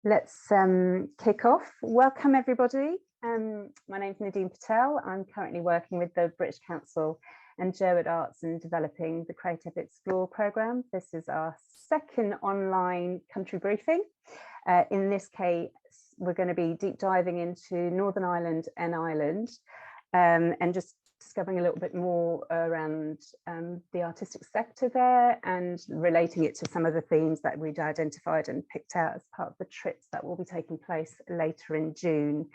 Let's kick off. Welcome everybody. My name is Nadine Patel. I'm currently working with the British Council and Jerwood Arts in developing the Creative Explore programme. This is our second online country briefing. In this case, we're going to be deep diving into Northern Ireland and Ireland and just discovering a little bit more around the artistic sector there and relating it to some of the themes that we'd identified and picked out as part of the trips that will be taking place later in June.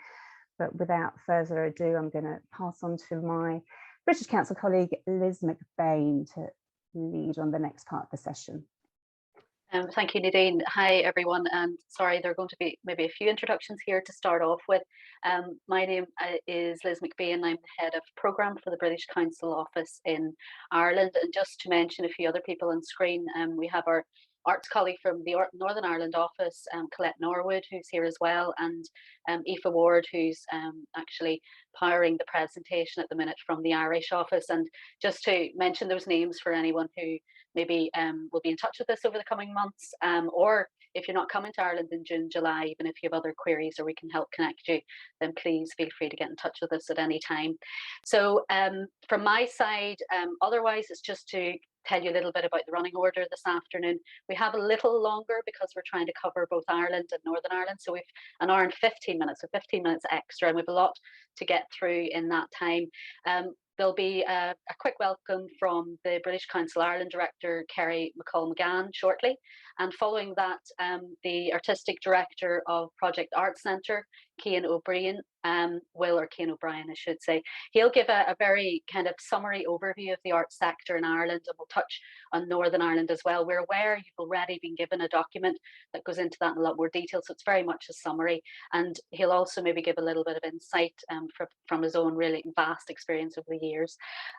But without further ado, I'm going to pass on to my British Council colleague, Liz McBain, to lead on the next part of the session. Thank you, Nadine. Hi, everyone. And sorry, there are going to be maybe a few introductions here to start off with. My name is Liz McBain. I'm the head of programme for the British Council office in Ireland. And just to mention a few other people on screen, we have our arts colleague from the Northern Ireland office, Colette Norwood, who's here as well, and Aoife Ward, who's actually powering the presentation at the minute from the Irish office. And just to mention those names for anyone who maybe will be in touch with us over the coming months, or if you're not coming to Ireland in June, July, even if you have other queries or we can help connect you, then please feel free to get in touch with us at any time. So from my side, otherwise, it's just to tell you a little bit about the running order this afternoon. We have a little longer because we're trying to cover both Ireland and Northern Ireland. So we've an hour and 15 minutes, so 15 minutes extra, and we have a lot to get through in that time. There'll be a quick welcome from the British Council Ireland Director, Kerry McCall-McGann, shortly. And following that, the Artistic Director of Project Arts Centre, Cian O'Brien, Cian O'Brien, I should say. He'll give a very kind of summary overview of the arts sector in Ireland, and we'll touch on Northern Ireland as well. We're aware you've already been given a document that goes into that in a lot more detail, so it's very much a summary. And he'll also maybe give a little bit of insight from his own really vast experience over the years.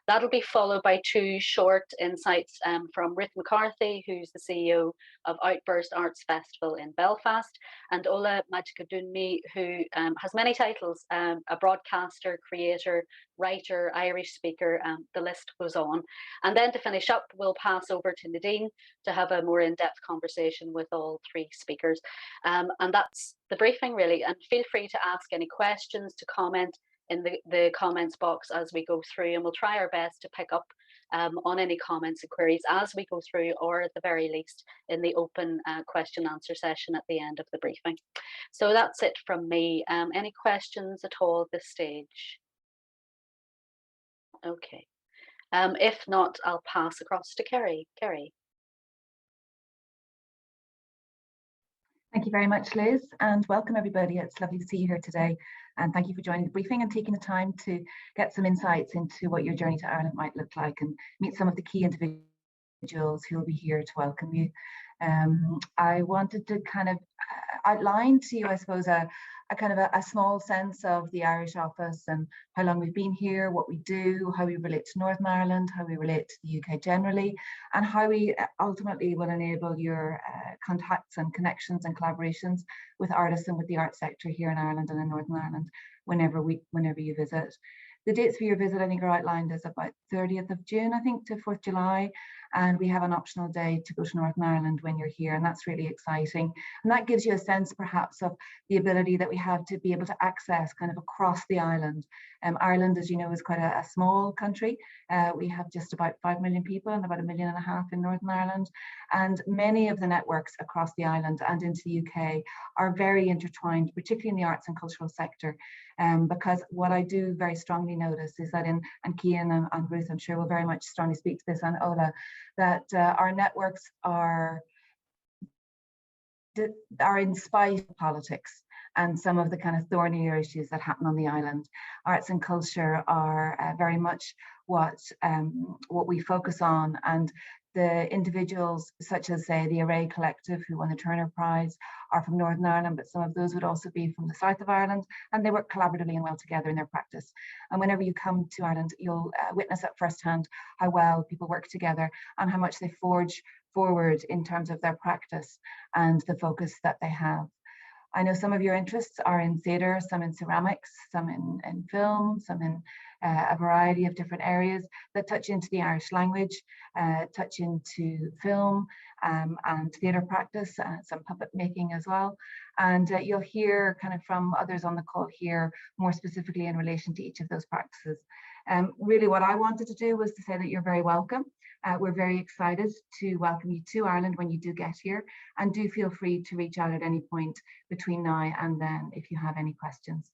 That'll be followed by two short insights from Ruth McCarthy, who's the CEO of Outburst Arts Festival in Belfast, and Ola Majikadunmi, who has many titles, a broadcaster, creator, writer, Irish speaker, the list goes on. And then to finish up, we'll pass over to Nadine to have a more in-depth conversation with all three speakers. And that's the briefing really, and feel free to ask any questions, to comment in the comments box as we go through, and we'll try our best to pick up on any comments and queries as we go through, or at the very least in the open question answer session at the end of the briefing. So that's it from me. Any questions at all at this stage? Okay. If not, I'll pass across to Kerry. Kerry. Thank you very much, Liz, and welcome everybody. It's lovely to see you here today, and thank you for joining the briefing and taking the time to get some insights into what your journey to Ireland might look like and meet some of the key individuals who will be here to welcome you. I wanted to kind of outline to you, I suppose, a small sense of the Irish office and how long we've been here, what we do, how we relate to Northern Ireland, how we relate to the UK generally, and how we ultimately will enable your contacts and connections and collaborations with artists and with the art sector here in Ireland and in Northern Ireland whenever you visit. The dates for your visit, I think, are outlined as about 30th of June, I think, to 4th July. And we have an optional day to go to Northern Ireland when you're here, and that's really exciting. And that gives you a sense, perhaps, of the ability that we have to be able to access kind of across the island. Ireland, as you know, is quite a small country. We have just about 5 million people and about 1.5 million in Northern Ireland. And many of the networks across the island and into the UK are very intertwined, particularly in the arts and cultural sector. Because what I do very strongly notice is that and Cian and Ruth, I'm sure, will very much strongly speak to this, and Ola, that our networks are in spite of politics and some of the kind of thornier issues that happen on the island. Arts and culture are very much what we focus on, and the individuals such as, say, the Array Collective, who won the Turner Prize, are from Northern Ireland, but some of those would also be from the south of Ireland, and they work collaboratively and well together in their practice. And whenever you come to Ireland, you'll witness at firsthand how well people work together and how much they forge forward in terms of their practice and the focus that they have. I know some of your interests are in theatre, some in ceramics, some in film, some in a variety of different areas that touch into the Irish language, touch into film and theatre practice, some puppet making as well. And you'll hear kind of from others on the call here more specifically in relation to each of those practices. Really what I wanted to do was to say that you're very welcome. We're very excited to welcome you to Ireland when you do get here, and do feel free to reach out at any point between now and then if you have any questions.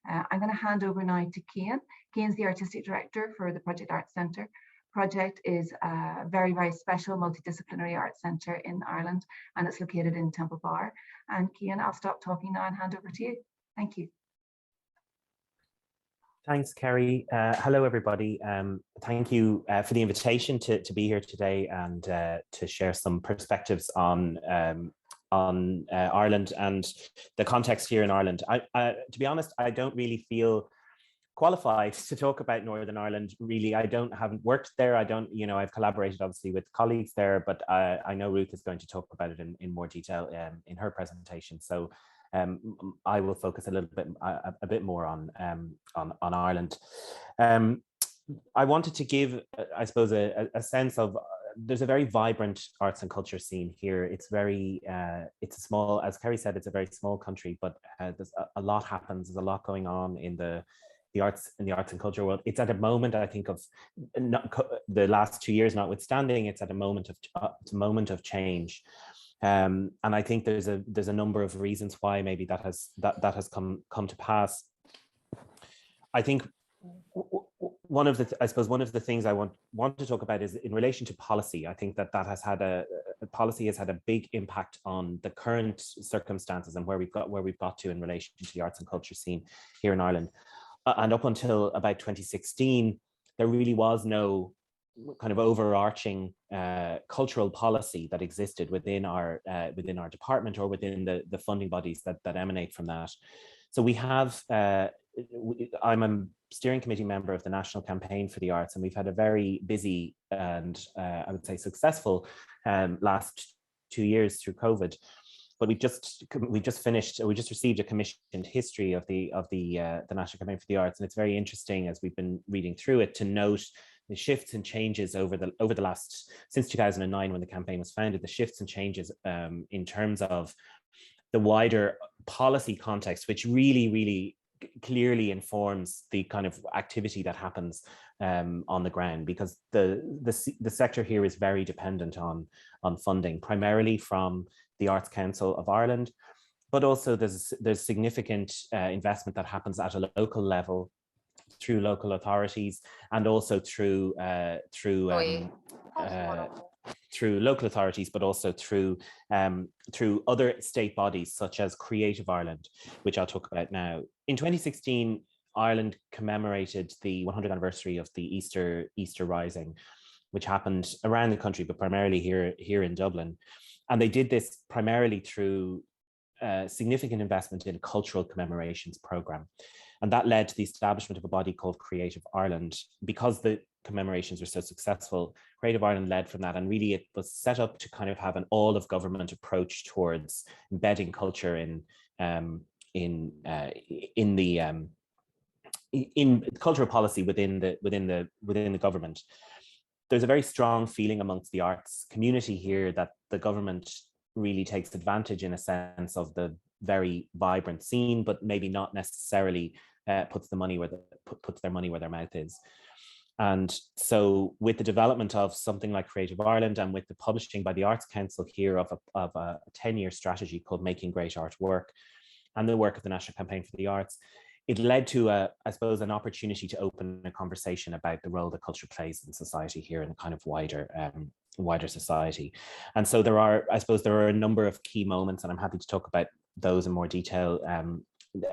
I'm going to hand over now to Cian. Cian's the Artistic Director for the Project Arts Centre. Project is a very, very special multidisciplinary arts centre in Ireland, and it's located in Temple Bar. And Cian, I'll stop talking now and hand over to you. Thank you. Thanks, Kerry. Hello, everybody. Thank you for the invitation to be here today and to share some perspectives on Ireland and the context here in Ireland. To be honest, I don't really feel qualified to talk about Northern Ireland. Really, I haven't worked there. I've collaborated obviously with colleagues there, but I know Ruth is going to talk about it in more detail in her presentation. So I will focus a bit more on Ireland. I wanted to give, I suppose, a sense of there's a very vibrant arts and culture scene here. It's a small, as Kerry said, it's a very small country, but there's a lot happens. There's a lot going on in the arts and culture world. It's at a moment, I think, of the last 2 years notwithstanding, it's at a moment of change. And I think there's a number of reasons why maybe that has come to pass. I think one of the things I want to talk about is in relation to policy. I think that has had policy has had a big impact on the current circumstances and where we've got to in relation to the arts and culture scene here in Ireland. And up until about 2016, there really was no kind of overarching cultural policy that existed within our department or within the funding bodies that emanate from that. So we have, I'm a steering committee member of the National Campaign for the Arts, and we've had a very busy and I would say successful last 2 years through COVID. But we just received a commissioned history of the National Campaign for the Arts, and it's very interesting as we've been reading through it to note the shifts and changes over the last, since 2009 when the campaign was founded, the shifts and changes in terms of the wider policy context, which really clearly informs the kind of activity that happens on the ground, because the sector here is very dependent on funding, primarily from the Arts Council of Ireland, but also there's significant investment that happens at a local level through local authorities, and also through local authorities, but also through other state bodies such as Creative Ireland, which I'll talk about now. In 2016, Ireland commemorated the 100th anniversary of the Easter Rising, which happened around the country, but primarily here in Dublin. And they did this primarily through significant investment in a cultural commemorations program. And that led to the establishment of a body called Creative Ireland. Because the commemorations were so successful, Creative Ireland led from that, and really it was set up to kind of have an all of government approach towards embedding culture in cultural policy within the government. There's a very strong feeling amongst the arts community here that the government really takes advantage, in a sense, of the very vibrant scene, but maybe not necessarily puts their money where their mouth is. And so with the development of something like Creative Ireland, and with the publishing by the Arts Council here of a 10-year strategy called Making Great Art Work, and the work of the National Campaign for the Arts, it led to I suppose an opportunity to open a conversation about the role that culture plays in society here, in a kind of wider society. And so there are a number of key moments, and I'm happy to talk about those in more detail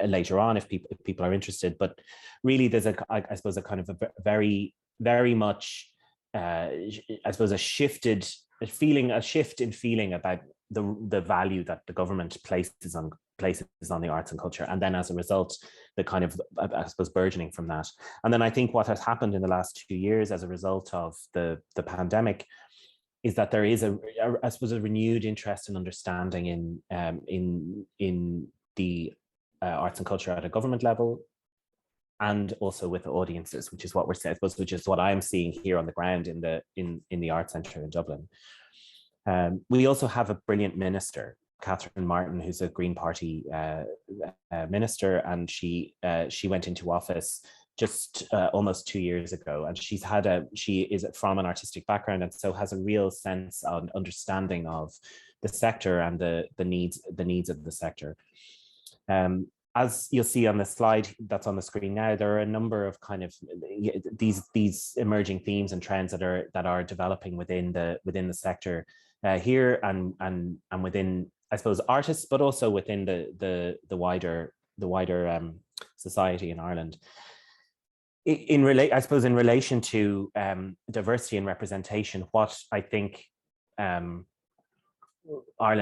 later on if people are interested. But really there's a kind of a very, very much a shift in feeling about the value that the government places on the arts and culture, and then as a result the kind of burgeoning from that. And then I think what has happened in the last 2 years as a result of the pandemic is that there is a renewed interest and understanding in the arts and culture at a government level, and also with audiences, which is what we're saying, which is what I'm seeing here on the ground in the Arts Centre in Dublin. We also have a brilliant minister, Catherine Martin, who's a Green Party minister, and she went into office just almost 2 years ago, and she is from an artistic background, and so has a real sense of understanding of the sector and the needs of the sector. As you'll see on the slide that's on the screen now, there are a number of kind of these emerging themes and trends that are developing within the sector here and within, I suppose, artists, but also within the wider society in Ireland. In relation to diversity and representation, what I think Ireland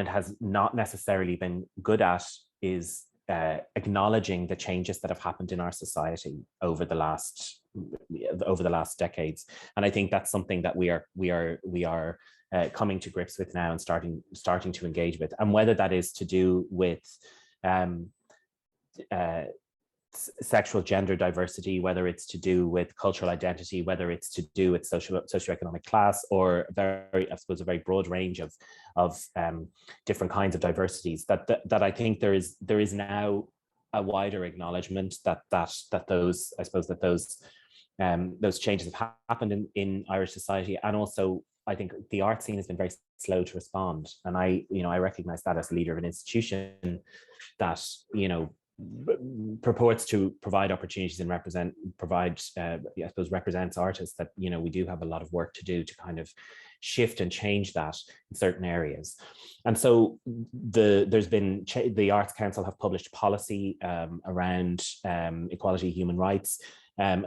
has not necessarily been good at is acknowledging the changes that have happened in our society over the last decades, and I think that's something that we are coming to grips with now and starting to engage with, and whether that is to do with sexual gender diversity, whether it's to do with cultural identity, whether it's to do with socioeconomic class, or a very broad range of different kinds of diversities, that I think there is now a wider acknowledgement that those changes have happened in Irish society. And also I think the art scene has been very slow to respond, and I recognize that as a leader of an institution that purports to provide opportunities and represents artists, that we do have a lot of work to do to kind of shift and change that in certain areas. And so the Arts Council have published policy around equality, human rights,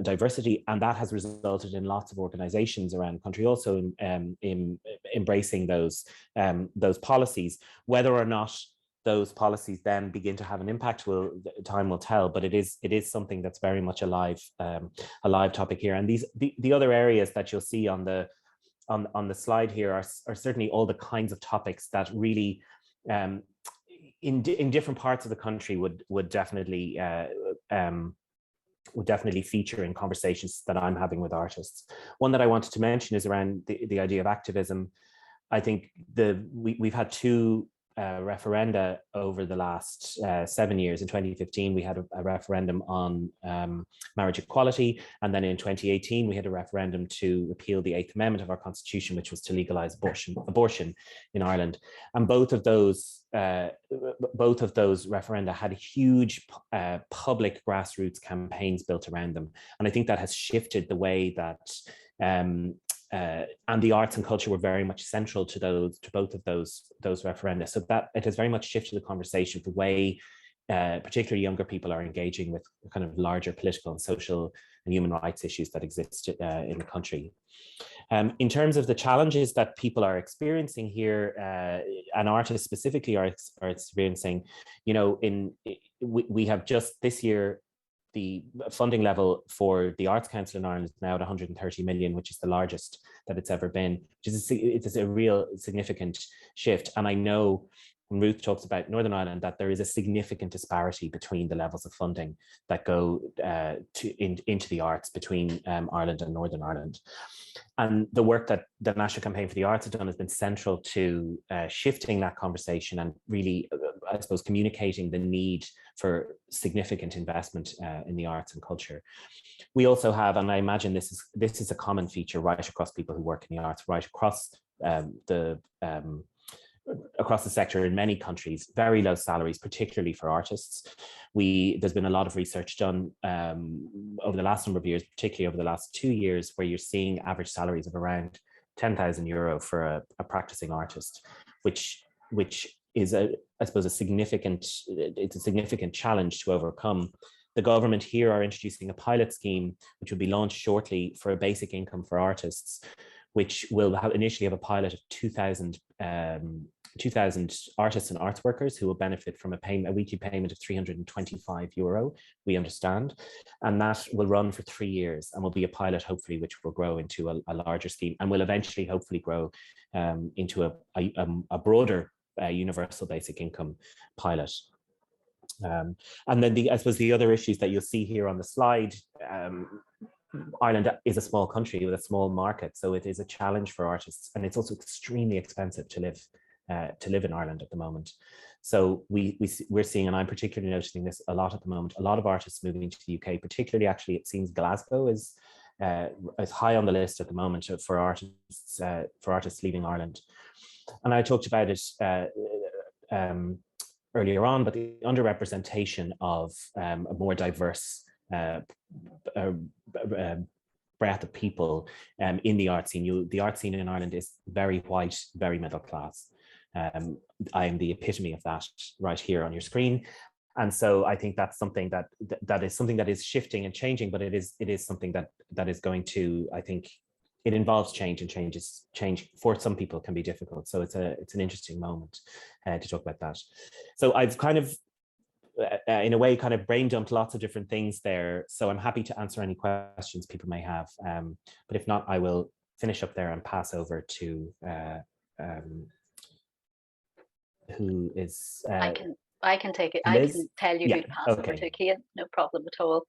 diversity, and that has resulted in lots of organizations around the country also in embracing those policies. Whether or not those policies then begin to have an impact, time will tell, but it is something that's very much a live topic here. And the other areas that you'll see on the slide here are certainly all the kinds of topics that really in different parts of the country would definitely feature in conversations that I'm having with artists. One that I wanted to mention is around the idea of activism. I think we've had two referenda over the last 7 years. In 2015, we had a referendum on marriage equality, and then in 2018, we had a referendum to repeal the 8th Amendment of our Constitution, which was to legalise abortion in Ireland. And both of those referenda had huge public grassroots campaigns built around them, and I think that has shifted the way that and the arts and culture were very much central to both of those referenda. So that it has very much shifted the conversation, the way particularly younger people are engaging with kind of larger political and social and human rights issues that exist in the country. In terms of the challenges that people are experiencing here, and artists specifically are experiencing, we have just this year, the funding level for the Arts Council in Ireland is now at 130 million, which is the largest that it's ever been, which is a real significant shift. And I know when Ruth talks about Northern Ireland, that there is a significant disparity between the levels of funding that go into the arts between Ireland and Northern Ireland. And the work that the National Campaign for the Arts has done has been central to shifting that conversation and really, I suppose, communicating the need for significant investment in the arts and culture. We also have, and I imagine this is a common feature right across people who work in the arts, right across across the sector in many countries, very low salaries, particularly for artists. There's been a lot of research done over the last number of years, particularly over the last 2 years, where you're seeing average salaries of around €10,000 for a practicing artist, which is I suppose a significant challenge to overcome. The government here are introducing a pilot scheme, which will be launched shortly, for a basic income for artists, which will initially have a pilot of 2,000 artists and arts workers who will benefit from a weekly payment of €325, we understand. And that will run for 3 years and will be a pilot, hopefully, which will grow into a larger scheme and will eventually hopefully grow into a broader universal basic income pilot. And then I suppose the other issues that you'll see here on the slide, Ireland is a small country with a small market, so it is a challenge for artists, and it's also extremely expensive to live in Ireland at the moment. So we're seeing, and I'm particularly noticing this a lot at the moment, a lot of artists moving to the UK, particularly actually it seems Glasgow is high on the list at the moment for artists leaving Ireland. And I talked about it earlier on, but the underrepresentation of a more diverse breadth of people in the art scene. The art scene in Ireland is very white, very middle class. I am the epitome of that right here on your screen. And so I think that's something that is something that is shifting and changing, but it is something that is going to, I think, it involves change, and change for some people can be difficult. So it's an interesting moment to talk about that. So I've kind of, in a way, kind of brain dumped lots of different things there. So I'm happy to answer any questions people may have. But if not, I will finish up there and pass over to who is. I can take it. Liz? I can tell you who to pass over to, Cian. No problem at all.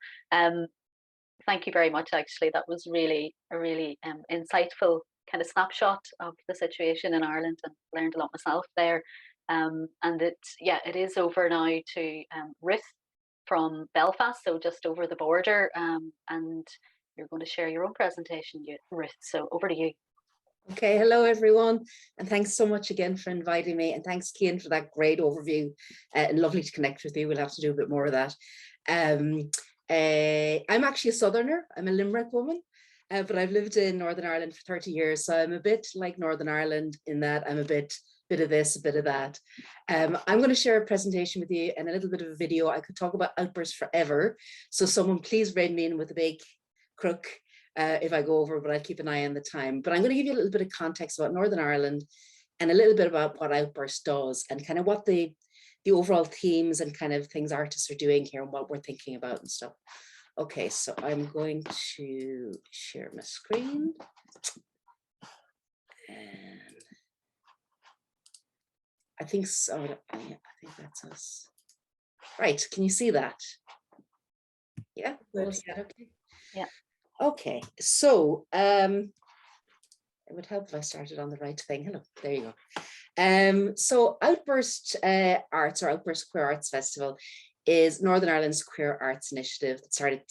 Thank you very much. Actually, that was a really insightful kind of snapshot of the situation in Ireland, and learned a lot myself there. And it is over now to Ruth from Belfast, so just over the border. And you're going to share your own presentation, Ruth. So over to you. Okay, hello everyone, and thanks so much again for inviting me, and thanks Cian for that great overview, and lovely to connect with you. We'll have to do a bit more of that. I'm actually a southerner. I'm a Limerick woman, but I've lived in Northern Ireland for 30 years, so I'm a bit like Northern Ireland in that I'm a bit of this, a bit of that. I'm going to share a presentation with you and a little bit of a video. I could talk about outbursts forever, so someone please rein me in with a big crook if I go over, but I'll keep an eye on the time. But I'm going to give you a little bit of context about Northern Ireland and a little bit about what Outburst does and kind of what the overall themes and kind of things artists are doing here and what we're thinking about and stuff. Okay, so I'm going to share my screen. And I think so. I think that's us. Right, can you see that? Yeah, okay. Yeah. Okay, so it would help if I started on the right thing. Hello, there you go. So Outburst Arts, or Outburst Queer Arts Festival, is Northern Ireland's queer arts initiative that started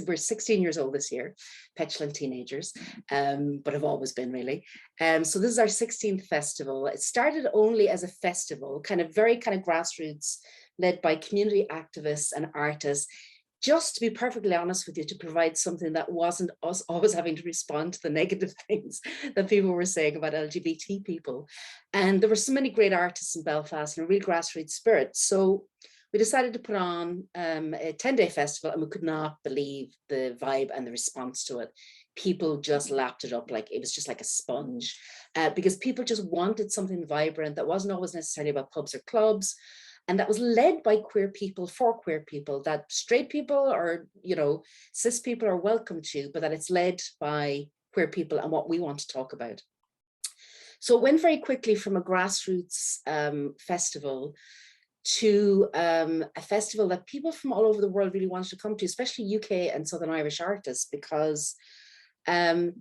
we're 16 years old this year, petulant teenagers, but have always been really. So this is our 16th festival. It started only as a festival, very grassroots, led by community activists and artists, just to be perfectly honest with you, to provide something that wasn't us always having to respond to the negative things that people were saying about LGBT people. And there were so many great artists in Belfast and a real grassroots spirit. So we decided to put on a 10-day festival, and we could not believe the vibe and the response to it. People just lapped it up like it was just like a sponge, because people just wanted something vibrant that wasn't always necessarily about pubs or clubs, and that was led by queer people for queer people, that straight people or, cis people are welcome to, but that it's led by queer people and what we want to talk about. So it went very quickly from a grassroots festival to a festival that people from all over the world really wanted to come to, especially UK and Southern Irish artists, because I'll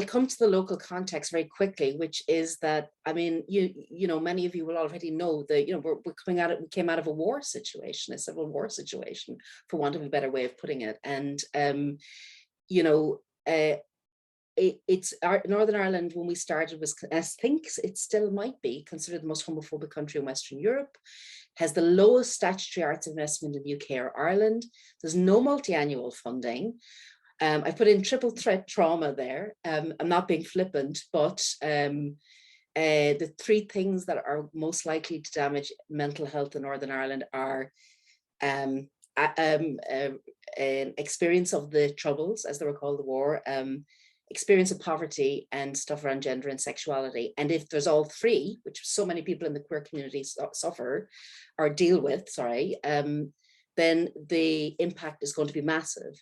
come to the local context very quickly, which is that, many of you will already know that, we came out of a war situation, a civil war situation, for want of a better way of putting it. And, Northern Ireland, when we started, was, I think it still might be considered the most homophobic country in Western Europe, has the lowest statutory arts investment in the UK or Ireland. There's no multi-annual funding. I put in triple threat trauma there. I'm not being flippant, but the three things that are most likely to damage mental health in Northern Ireland are an experience of the Troubles, as they were called, the war, experience of poverty, and stuff around gender and sexuality. And if there's all three, which so many people in the queer community suffer or deal with, then the impact is going to be massive.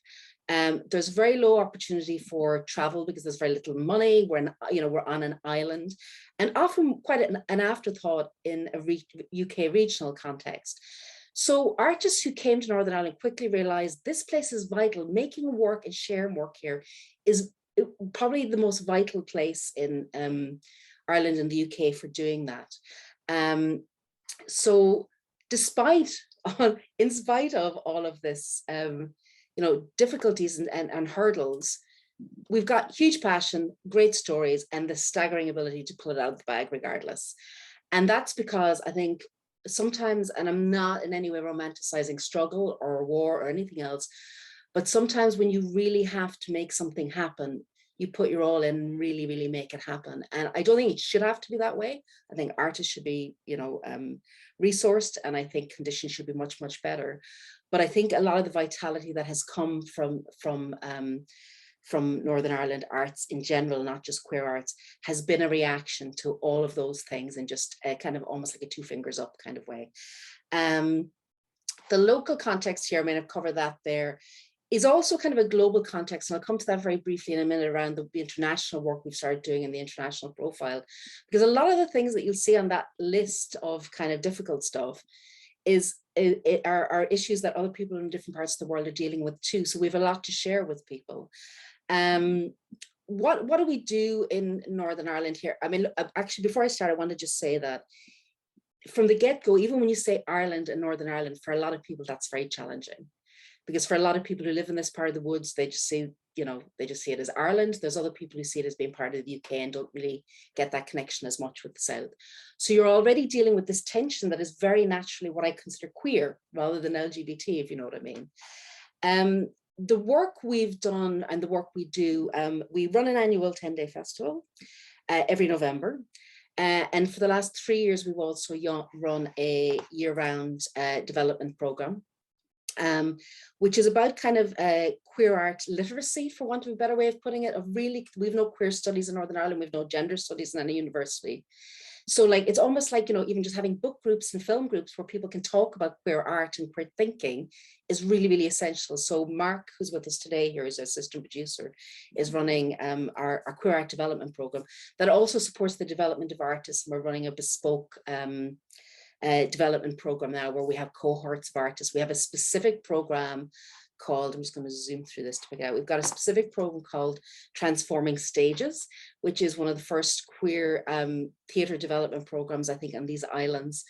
There's very low opportunity for travel because there's very little money. We're on an island, and often quite an afterthought in a UK regional context. So artists who came to Northern Ireland quickly realized this place is vital. Making work and sharing work here is probably the most vital place in Ireland and the UK for doing that. So in spite of all of this, difficulties and hurdles, we've got huge passion, great stories, and the staggering ability to pull it out of the bag regardless. And that's because I think sometimes, and I'm not in any way romanticizing struggle or war or anything else, but sometimes when you really have to make something happen, you put your all in and really, really make it happen. And I don't think it should have to be that way. I think artists should be, resourced, and I think conditions should be much, much better. But I think a lot of the vitality that has come from Northern Ireland arts in general, not just queer arts, has been a reaction to all of those things, and just kind of almost like a 2 fingers up kind of way. The local context here, I mean, I've covered that there, is also kind of a global context. And I'll come to that very briefly in a minute around the international work we've started doing in the international profile, because a lot of the things that you'll see on that list of kind of difficult stuff are issues that other people in different parts of the world are dealing with too. So we have a lot to share with people. What do we do in Northern Ireland here? I mean, actually, before I start, I want to just say that from the get-go, even when you say Ireland and Northern Ireland, for a lot of people, that's very challenging. Because for a lot of people who live in this part of the woods, they just see, they just see it as Ireland. There's other people who see it as being part of the UK and don't really get that connection as much with the South. So you're already dealing with this tension that is very naturally what I consider queer rather than LGBT, if you know what I mean. The work we've done and the work we do, we run an annual 10-day festival every November. And for the last 3 years, we've also run a year-round development program, which is about kind of queer art literacy, for want of a better way of putting it. We've no queer studies in Northern Ireland, we've no gender studies in any university. So like, it's almost like, even just having book groups and film groups where people can talk about queer art and queer thinking is really, really essential. So Mark, who's with us today here as assistant producer, is running our queer art development program that also supports the development of artists. And we're running a bespoke development program now where we have cohorts of artists. We have a specific program called, I'm just going to zoom through this to pick out. We've got a specific program called Transforming Stages, which is one of the first queer theatre development programs, I think, on these islands.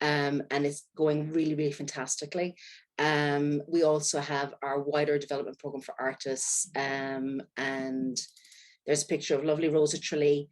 And it's going really, really fantastically. We also have our wider development program for artists. And there's a picture of lovely Rosa Tralee,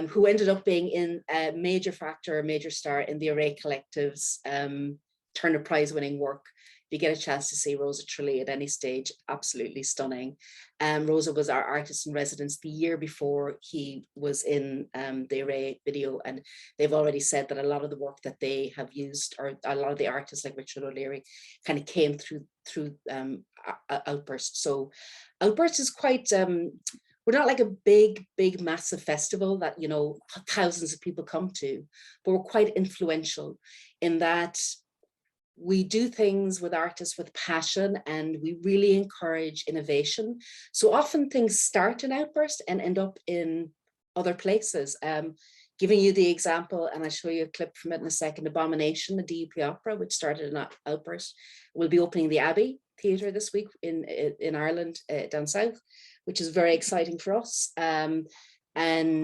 who ended up being in a major star in the Array Collective's Turner Prize winning work. If you get a chance to see Rosa Tralee at any stage, absolutely stunning. Rosa was our artist in residence the year before he was in the Array video, and they've already said that a lot of the work that they have used, or a lot of the artists like Richard O'Leary, kind of came through Outburst. So Outburst is quite, we're not like a big, massive festival that, thousands of people come to, but we're quite influential in that we do things with artists with passion, and we really encourage innovation. So often things start in Outburst and end up in other places. Giving you the example, and I'll show you a clip from it in a second, Abomination, the DUP opera, which started in Outburst, will be opening the Abbey Theatre this week in Ireland, down south, which is very exciting for us. And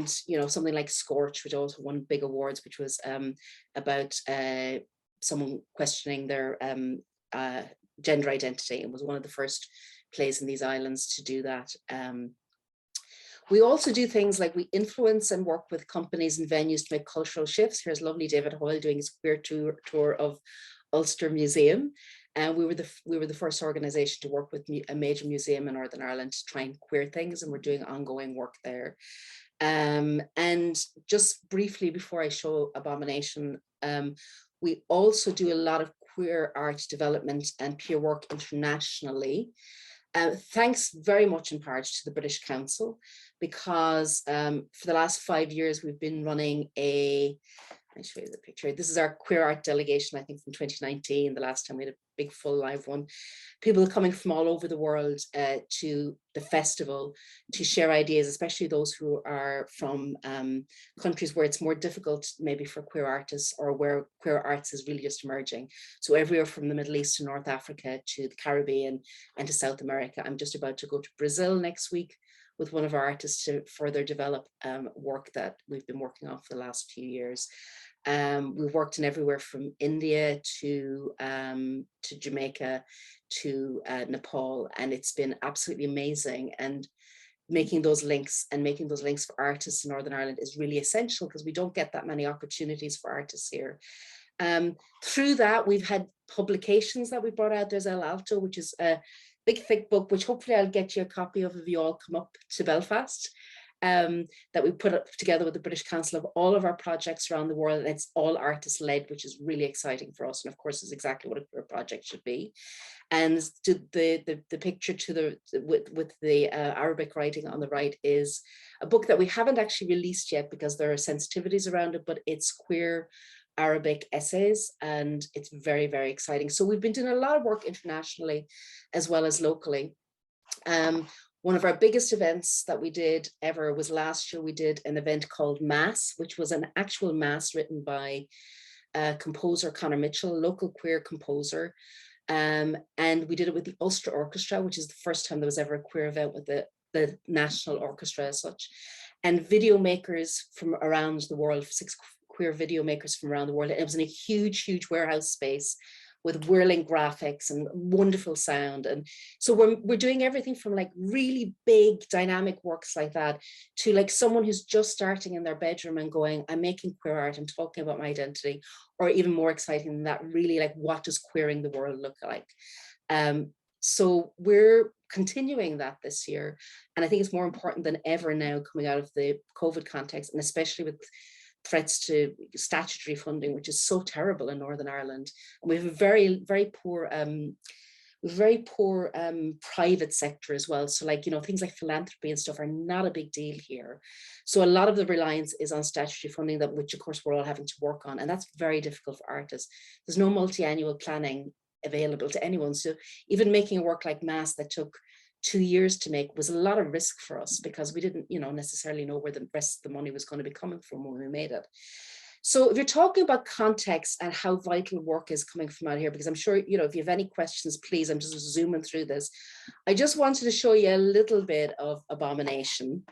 something like Scorch, which also won big awards, which was about someone questioning their gender identity. It was one of the first plays in these islands to do that. We also do things like we influence and work with companies and venues to make cultural shifts. Here's lovely David Hoyle doing his queer tour of Ulster Museum. And we were the first organisation to work with a major museum in Northern Ireland to try and queer things, and we're doing ongoing work there. And just briefly before I show Abomination, we also do a lot of queer art development and peer work internationally. Thanks very much in part to the British Council, because for the last 5 years we've been running a I'll show you the picture. This is our queer art delegation, I think from 2019, the last time we had a big full live one. People coming from all over the world to the festival to share ideas, especially those who are from countries where it's more difficult maybe for queer artists, or where queer arts is really just emerging. So everywhere from the Middle East to North Africa to the Caribbean and to South America. I'm just about to go to Brazil next week with one of our artists to further develop work that we've been working on for the last few years. We've worked in everywhere from India to Jamaica to Nepal, and it's been absolutely amazing. And making those links for artists in Northern Ireland is really essential, because we don't get that many opportunities for artists here. Through that, we've had publications that we brought out. There's El Alto, which is a big thick book, which hopefully I'll get you a copy of if you all come up to Belfast, that we put up together with the British Council of all of our projects around the world, and it's all artist led, which is really exciting for us, and of course is exactly what a queer project should be. And to the picture to the with the Arabic writing on the right is a book that we haven't actually released yet because there are sensitivities around it, but it's queer Arabic essays, and it's very, very exciting. So we've been doing a lot of work internationally as well as locally. One of our biggest events that we did ever was last year. We did an event called Mass, which was an actual mass written by composer Conor Mitchell, a local queer composer. And we did it with the Ulster Orchestra, which is the first time there was ever a queer event with the National Orchestra as such. And video makers from around the world, 6 queer video makers from around the world. And it was in a huge, huge warehouse space with whirling graphics and wonderful sound. And so we're doing everything from like really big dynamic works like that to like someone who's just starting in their bedroom and going, I'm making queer art, I'm talking about my identity, or even more exciting than that, really like, what does queering the world look like? So we're continuing that this year. And I think it's more important than ever now coming out of the COVID context, and especially with threats to statutory funding, which is so terrible in Northern Ireland. And we have a very, very poor private sector as well. So like, you know, things like philanthropy and stuff are not a big deal here. So a lot of the reliance is on statutory funding, that which of course we're all having to work on. And that's very difficult for artists. There's no multi-annual planning available to anyone. So even making a work like Mass that took 2 years to make was a lot of risk for us, because we didn't, you know, necessarily know where the rest of the money was going to be coming from when we made it. So if you're talking about context and how vital work is coming from out here, because I'm sure, you know, if you have any questions, please, I'm just zooming through this. I just wanted to show you a little bit of Abomination.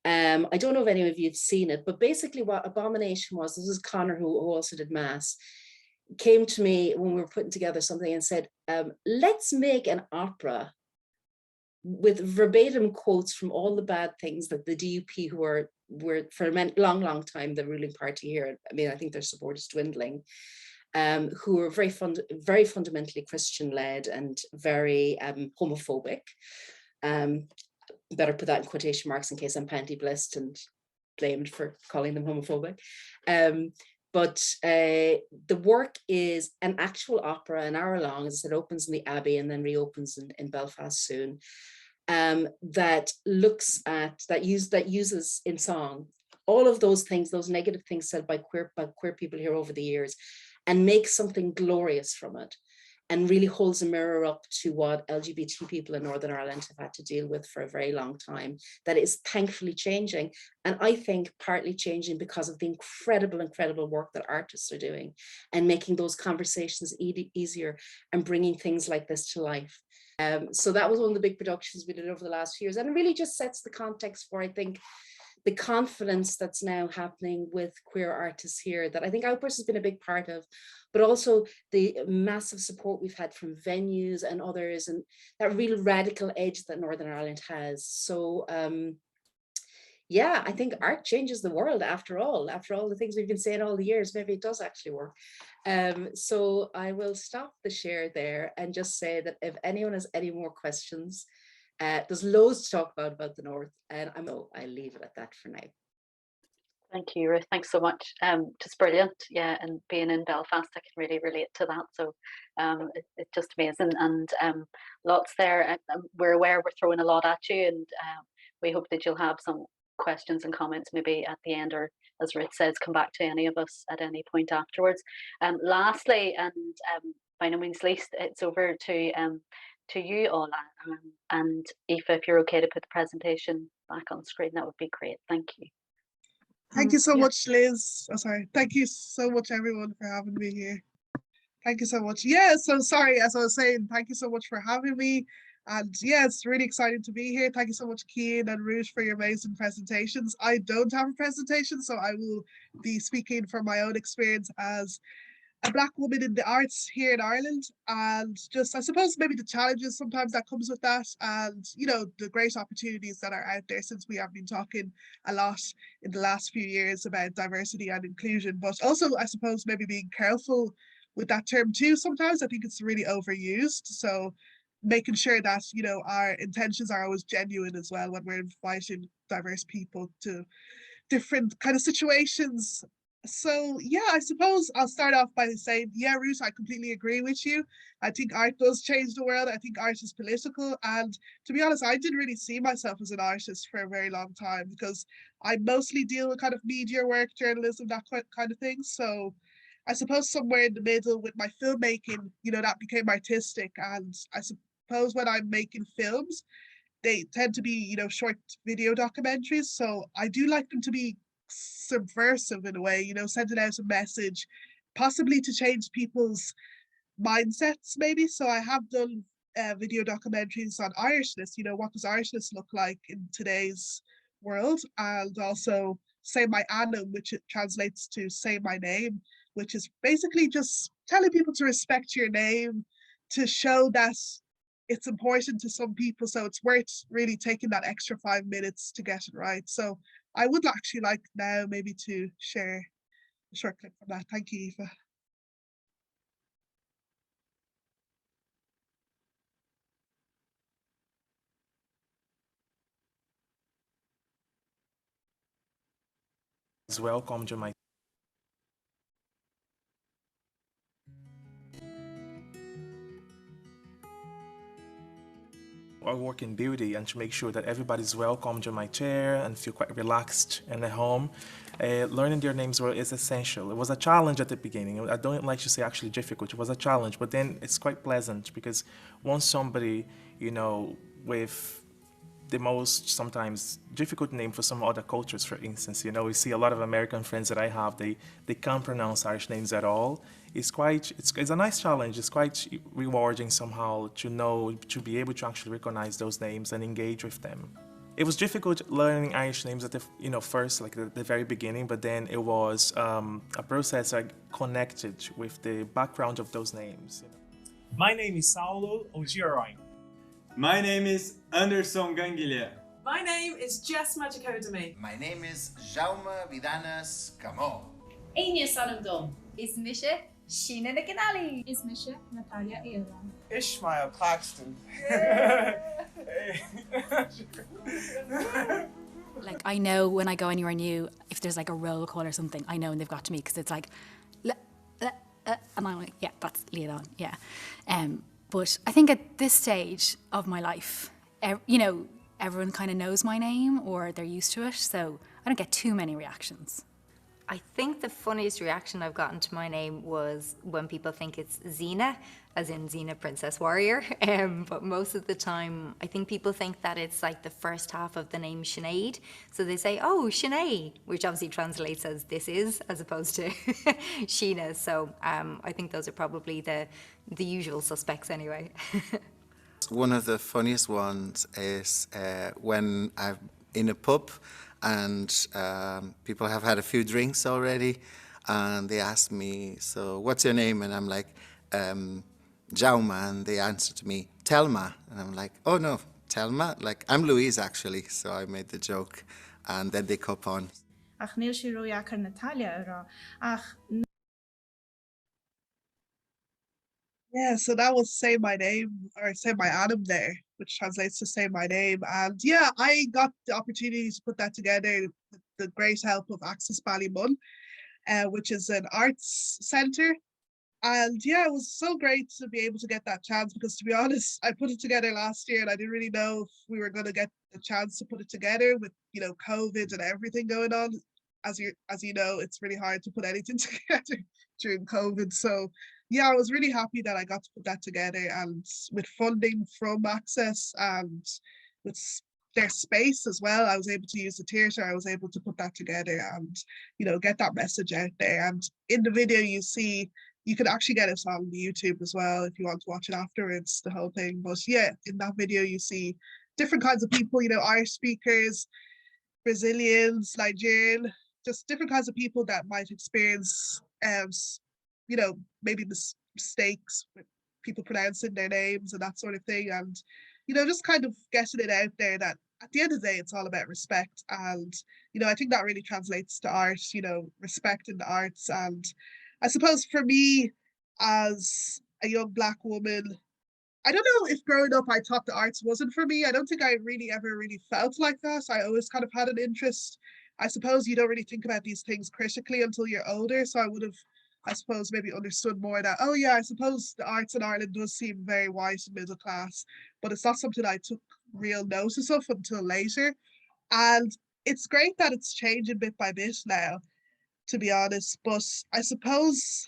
I don't know if any of you have seen it, but basically what Abomination was, this is Conor, who also did Mass, came to me when we were putting together something and said, let's make an opera with verbatim quotes from all the bad things that the DUP, who were for a long time the ruling party here, I mean, I think their support is dwindling, who are very fundamentally Christian-led and very homophobic. Better put that in quotation marks in case I'm panty-blessed and blamed for calling them homophobic. But the work is an actual opera, an hour long, as it opens in the Abbey and then reopens in Belfast soon. That looks at, that uses in song all of those things, those negative things said by queer people here over the years, and makes something glorious from it, and really holds a mirror up to what LGBT people in Northern Ireland have had to deal with for a very long time. That is thankfully changing, and I think partly changing because of the incredible work that artists are doing and making those conversations easier and bringing things like this to life. So that was one of the big productions we did over the last few years, and it really just sets the context for, I think, the confidence that's now happening with queer artists here, that I think Outburst has been a big part of, but also the massive support we've had from venues and others, and that real radical edge that Northern Ireland has. So yeah, I think art changes the world after all the things we've been saying all the years. Maybe it does actually work. So I will stop the share there and just say that if anyone has any more questions, there's loads to talk about the North, and I'll leave it at that for now. Thank you, Ruth. Thanks so much. Just brilliant. Yeah, and being in Belfast, I can really relate to that. So it's just amazing, and lots there. We're aware we're throwing a lot at you, and we hope that you'll have some questions and comments maybe at the end, or as Ruth says, come back to any of us at any point afterwards. Lastly, and by no means least, it's over to you, Ola, and Aoife, if you're okay to put the presentation back on screen, that would be great. Thank you. Thank you so much, Liz. Oh, sorry. Thank you so much, everyone, for having me here. Thank you so much. Yeah, so sorry, as I was saying, thank you so much for having me. And yeah, it's really exciting to be here. Thank you so much, Cian and Ruth, for your amazing presentations. I don't have a presentation, so I will be speaking from my own experience as a Black woman in the arts here in Ireland, and just, I suppose, maybe the challenges sometimes that comes with that, and, you know, the great opportunities that are out there, since we have been talking a lot in the last few years about diversity and inclusion, but also, I suppose, maybe being careful with that term too. Sometimes I think it's really overused, so making sure that, you know, our intentions are always genuine as well when we're inviting diverse people to different kind of situations. So yeah, I suppose I'll start off by saying, yeah, Ruth, I completely agree with you. I think art does change the world. I think art is political, and to be honest, I didn't really see myself as an artist for a very long time, because I mostly deal with kind of media work, journalism, that kind of thing. So I suppose somewhere in the middle with my filmmaking, you know, that became artistic. And I suppose when I'm making films, they tend to be, you know, short video documentaries. So I do like them to be subversive in a way, you know, sending out a message, possibly to change people's mindsets maybe. So I have done video documentaries on Irishness, you know, what does Irishness look like in today's world? And also Say My Anam, which it translates to Say My Name, which is basically just telling people to respect your name, to show that it's important to some people. So it's worth really taking that extra 5 minutes to get it right. So I would actually like now maybe to share a short clip from that. Thank you, Aoife. Welcome to my I work in beauty, and to make sure that everybody's welcome to my chair and feel quite relaxed and at home. Learning their names is essential. It was a challenge at the beginning. I don't like to say actually difficult. It was a challenge, but then it's quite pleasant, because once somebody, you know, with the most sometimes difficult name for some other cultures, for instance, you know, we see a lot of American friends that I have, they can't pronounce Irish names at all. It's a nice challenge. It's quite rewarding somehow to know, to be able to actually recognize those names and engage with them. It was difficult learning Irish names at the, you know, first, like the very beginning, but then it was a process I connected with the background of those names. You know. My name is Saulo Ogiroin. My name is Anderson Ganguilha. My name is Jess Magicodemy. My name is Jaume Vidanas Camo. Anya Sanamdom. Ismisha Sheena Nicanali. Ismisha Natalia Ayala. Ishmael Claxton. Like, I know when I go anywhere new, if there's like a roll call or something, I know when they've got to me, because it's like, and I'm like, yeah, that's Leon, yeah. But I think at this stage of my life, you know, everyone kind of knows my name, or they're used to it, so I don't get too many reactions. I think the funniest reaction I've gotten to my name was when people think it's Xena, as in Xena Princess Warrior. But most of the time, I think people think that it's like the first half of the name Sinead. So they say, oh, Sinead, which obviously translates as this is, as opposed to Sheena. So I think those are probably the usual suspects anyway. One of the funniest ones is when I'm in a pub and people have had a few drinks already, and they ask me, so what's your name? And I'm like, Jaume, and they answer to me, Telma. And I'm like, oh no, Telma? Like, I'm Louise actually, so I made the joke, and then they cop on. Yeah, so that was Say My Name, or Say My Anam there, which translates to Say My Name. And yeah, I got the opportunity to put that together with the great help of Access Ballymun, which is an arts centre. And yeah, it was so great to be able to get that chance, because to be honest, I put it together last year and I didn't really know if we were going to get the chance to put it together with, you know, COVID and everything going on. as you know, it's really hard to put anything together during COVID. So yeah, I was really happy that I got to put that together, and with funding from Access and with their space as well, I was able to use the theatre. I was able to put that together and, get that message out there. And in the video you see, you can actually get it on YouTube as well if you want to watch it afterwards, the whole thing. But yeah, in that video you see different kinds of people, Irish speakers, Brazilians, Nigerian, just different kinds of people that might experience, maybe mistakes with people pronouncing their names and that sort of thing. And, just kind of getting it out there that at the end of the day, it's all about respect. And, I think that really translates to art, respect in the arts. And I suppose for me, as a young Black woman, I don't know if growing up I thought the arts wasn't for me. I don't think I really ever really felt like that. I always kind of had an interest. I suppose you don't really think about these things critically until you're older. So I would have, I suppose, maybe understood more that, oh yeah, I suppose the arts in Ireland does seem very white and middle class, but it's not something I took real notice of until later. And it's great that it's changing bit by bit now, to be honest. But I suppose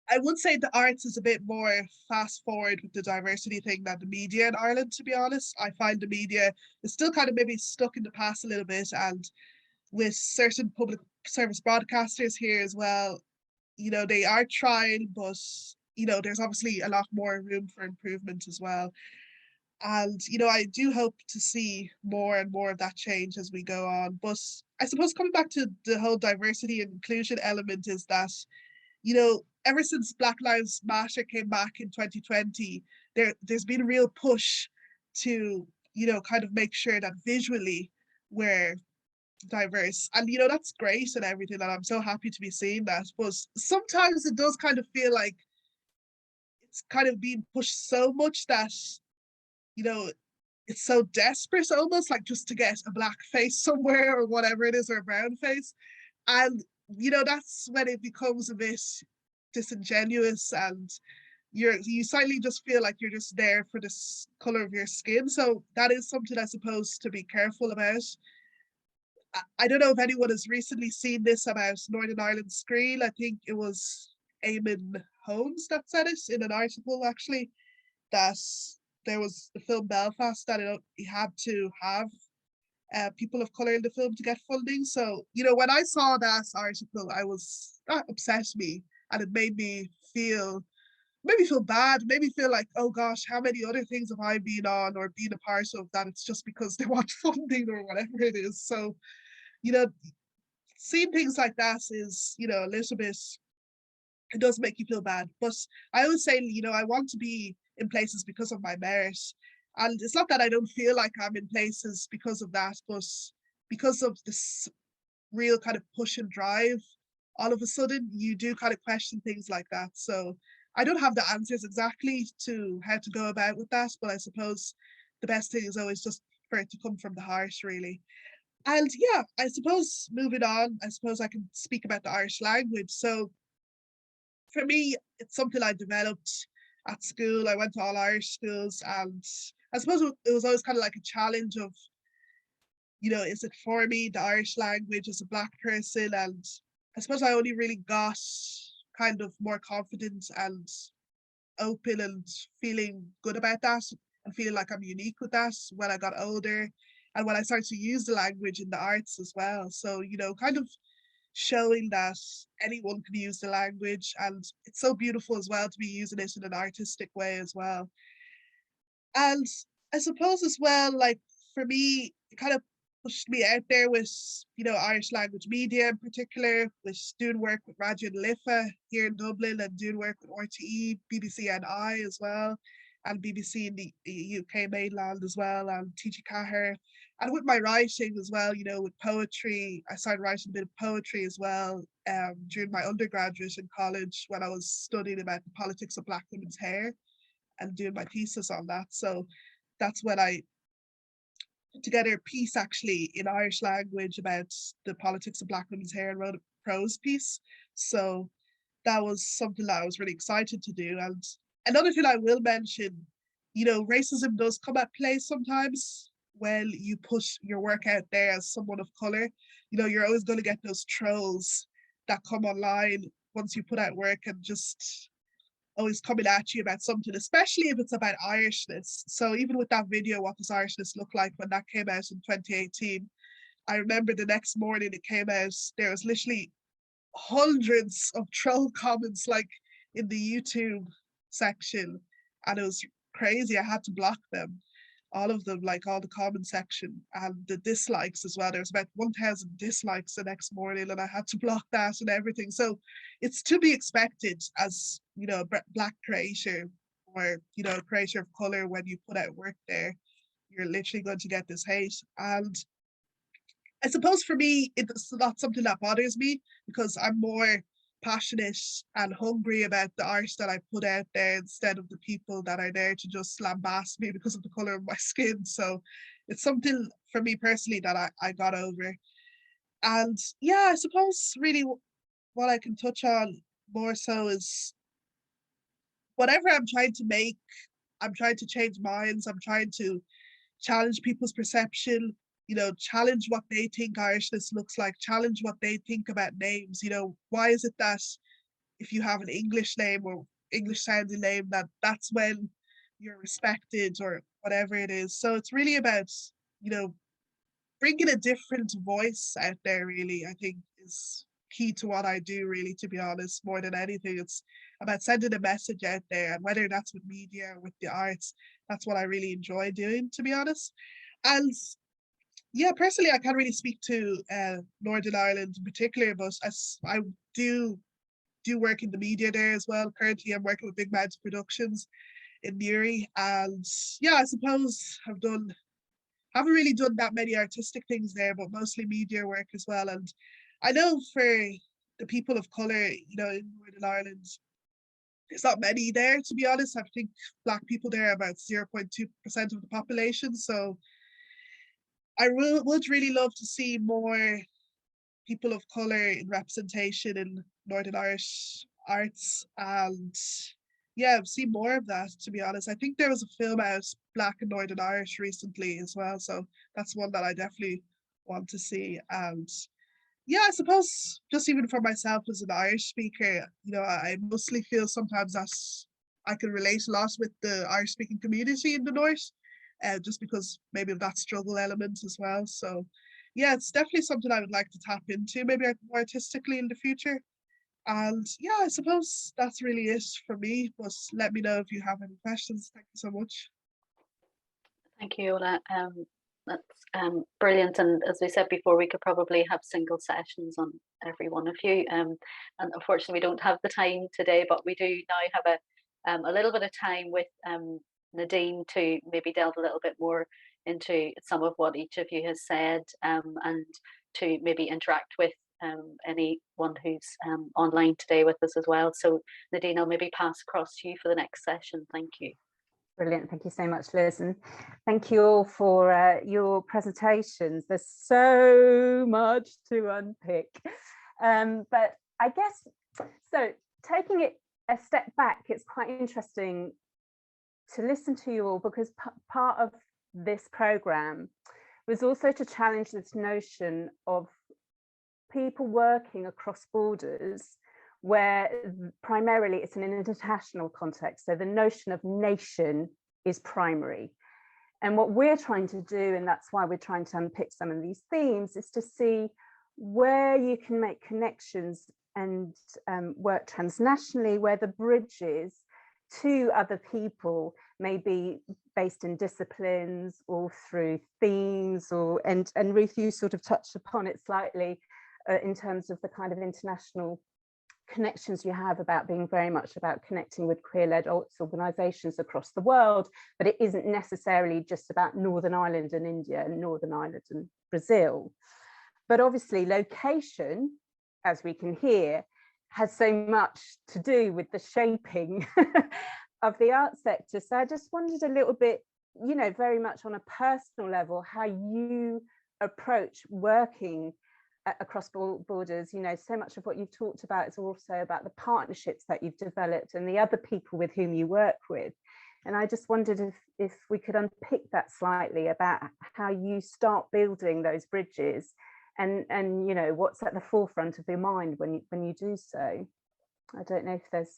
I would say the arts is a bit more fast forward with the diversity thing than the media in Ireland, to be honest. I find the media is still kind of maybe stuck in the past a little bit, and with certain public service broadcasters here as well, they are trying, but, there's obviously a lot more room for improvement as well. And, I do hope to see more and more of that change as we go on. But I suppose coming back to the whole diversity and inclusion element is that, ever since Black Lives Matter came back in 2020, there's been a real push to, kind of make sure that visually we're diverse. And, that's great and everything, and I'm so happy to be seeing that. But sometimes it does kind of feel like it's kind of being pushed so much that, it's so desperate almost, like just to get a Black face somewhere or whatever it is, or a brown face. And, that's when it becomes a bit disingenuous, and you slightly just feel like you're just there for this color of your skin. So that is something I suppose to be careful about. I don't know if anyone has recently seen this about Northern Ireland Screen. I think it was Eamon Holmes that said it in an article, actually, that there was the film Belfast, that he had to have people of colour in the film to get funding. So, when I saw that article, that upset me, and it made me feel bad, made me feel like, oh gosh, how many other things have I been on or been a part of that it's just because they want funding or whatever it is. So, seeing things like that is, a little bit, it does make you feel bad. But I always say, I want to be in places because of my merit. And it's not that I don't feel like I'm in places because of that, but because of this real kind of push and drive, all of a sudden you do kind of question things like that. So I don't have the answers exactly to how to go about with that, but I suppose the best thing is always just for it to come from the heart, really. And yeah, I suppose moving on, I suppose I can speak about the Irish language. So for me, it's something I developed at school. I went to all Irish schools, and I suppose it was always kind of like a challenge of, is it for me, the Irish language as a Black person? And I suppose I only really got kind of more confident and open and feeling good about that and feeling like I'm unique with that when I got older, and when I started to use the language in the arts as well. So, kind of showing that anyone can use the language, and it's so beautiful as well to be using it in an artistic way as well. And I suppose as well, like for me, it kind of pushed me out there with, Irish language media in particular, with doing work with Radio Lifa here in Dublin, and doing work with RTE, BBC NI as well, and BBC in the UK mainland as well, and TG Cahir. And with my writing as well, with poetry, I started writing a bit of poetry as well during my undergraduate in college, when I was studying about the politics of Black women's hair and doing my thesis on that. So that's when I put together a piece actually in Irish language about the politics of Black women's hair, and wrote a prose piece. So that was something that I was really excited to do. And another thing I will mention, racism does come at play sometimes when you put your work out there as someone of color. You know, you're always going to get those trolls that come online once you put out work and just always coming at you about something, especially if it's about Irishness. So even with that video, What Does Irishness Look Like, when that came out in 2018, I remember the next morning it came out, there was literally hundreds of troll comments like in the YouTube section, and it was crazy. I had to block them, all of them, like all the comment section, and the dislikes as well. There was about 1,000 dislikes the next morning, and I had to block that and everything. So it's to be expected as, you know, Black creator, or, you know, creator of color. When you put out work there, you're literally going to get this hate. And I suppose for me, it's not something that bothers me, because I'm more passionate and hungry about the art that I put out there, instead of the people that are there to just lambast me because of the color of my skin. So it's something for me personally that I got over. And yeah, I suppose really what I can touch on more so is whatever I'm trying to make, I'm trying to change minds, I'm trying to challenge people's perception, you know, challenge what they think Irishness looks like, challenge what they think about names. You know, why is it that if you have an English name or English sounding name, that's when you're respected, or whatever it is. So it's really about, you know, bringing a different voice out there, really, I think is key to what I do, really, to be honest. More than anything, it's about sending a message out there, and whether that's with media or with the arts, that's what I really enjoy doing, to be honest. And yeah, personally, I can't really speak to Northern Ireland in particular, but as I do work in the media there as well. Currently, I'm working with Big Mountain Productions in Newry, and yeah, I suppose haven't really done that many artistic things there, but mostly media work as well. And I know for the people of colour, you know, in Northern Ireland, there's not many there, to be honest. I think Black people there are about 0.2% of the population. So I would really love to see more people of colour in representation in Northern Irish arts, and yeah, I've seen more of that, to be honest. I think there was a film out, Black and Northern Irish, recently as well, so that's one that I definitely want to see. And yeah, I suppose just even for myself as an Irish speaker, you know, I mostly feel sometimes that I can relate a lot with the Irish speaking community in the North, just because maybe of that struggle element as well. So yeah, it's definitely something I would like to tap into, maybe more artistically in the future. And yeah, I suppose that's really it for me, but let me know if you have any questions. Thank you so much. Thank you, Ola. That's brilliant. And as we said before, we could probably have single sessions on every one of you. And unfortunately, we don't have the time today, but we do now have a little bit of time with Nadine to maybe delve a little bit more into some of what each of you has said, and to maybe interact with anyone who's online today with us as well. So Nadine, I'll maybe pass across to you for the next session. Thank you. Brilliant. Thank you so much, Liz. And thank you all for your presentations. There's so much to unpick. But I guess, so taking it a step back, it's quite interesting to listen to you all, because part of this programme was also to challenge this notion of people working across borders, where primarily it's in an international context. So the notion of nation is primary. And what we're trying to do, and that's why we're trying to unpick some of these themes, is to see where you can make connections and work transnationally, where the bridges to other people may be based in disciplines or through themes, or and Ruth, you sort of touched upon it slightly in terms of the kind of international connections you have, about being very much about connecting with queer-led arts organisations across the world, but it isn't necessarily just about Northern Ireland and India and Northern Ireland and Brazil. But obviously location, as we can hear, has so much to do with the shaping of the arts sector. So I just wondered a little bit, you know, very much on a personal level, how you approach working across borders. You know, so much of what you've talked about is also about the partnerships that you've developed and the other people with whom you work with. And I just wondered if we could unpick that slightly about how you start building those bridges and you know, what's at the forefront of your mind when you do so. I don't know if there's,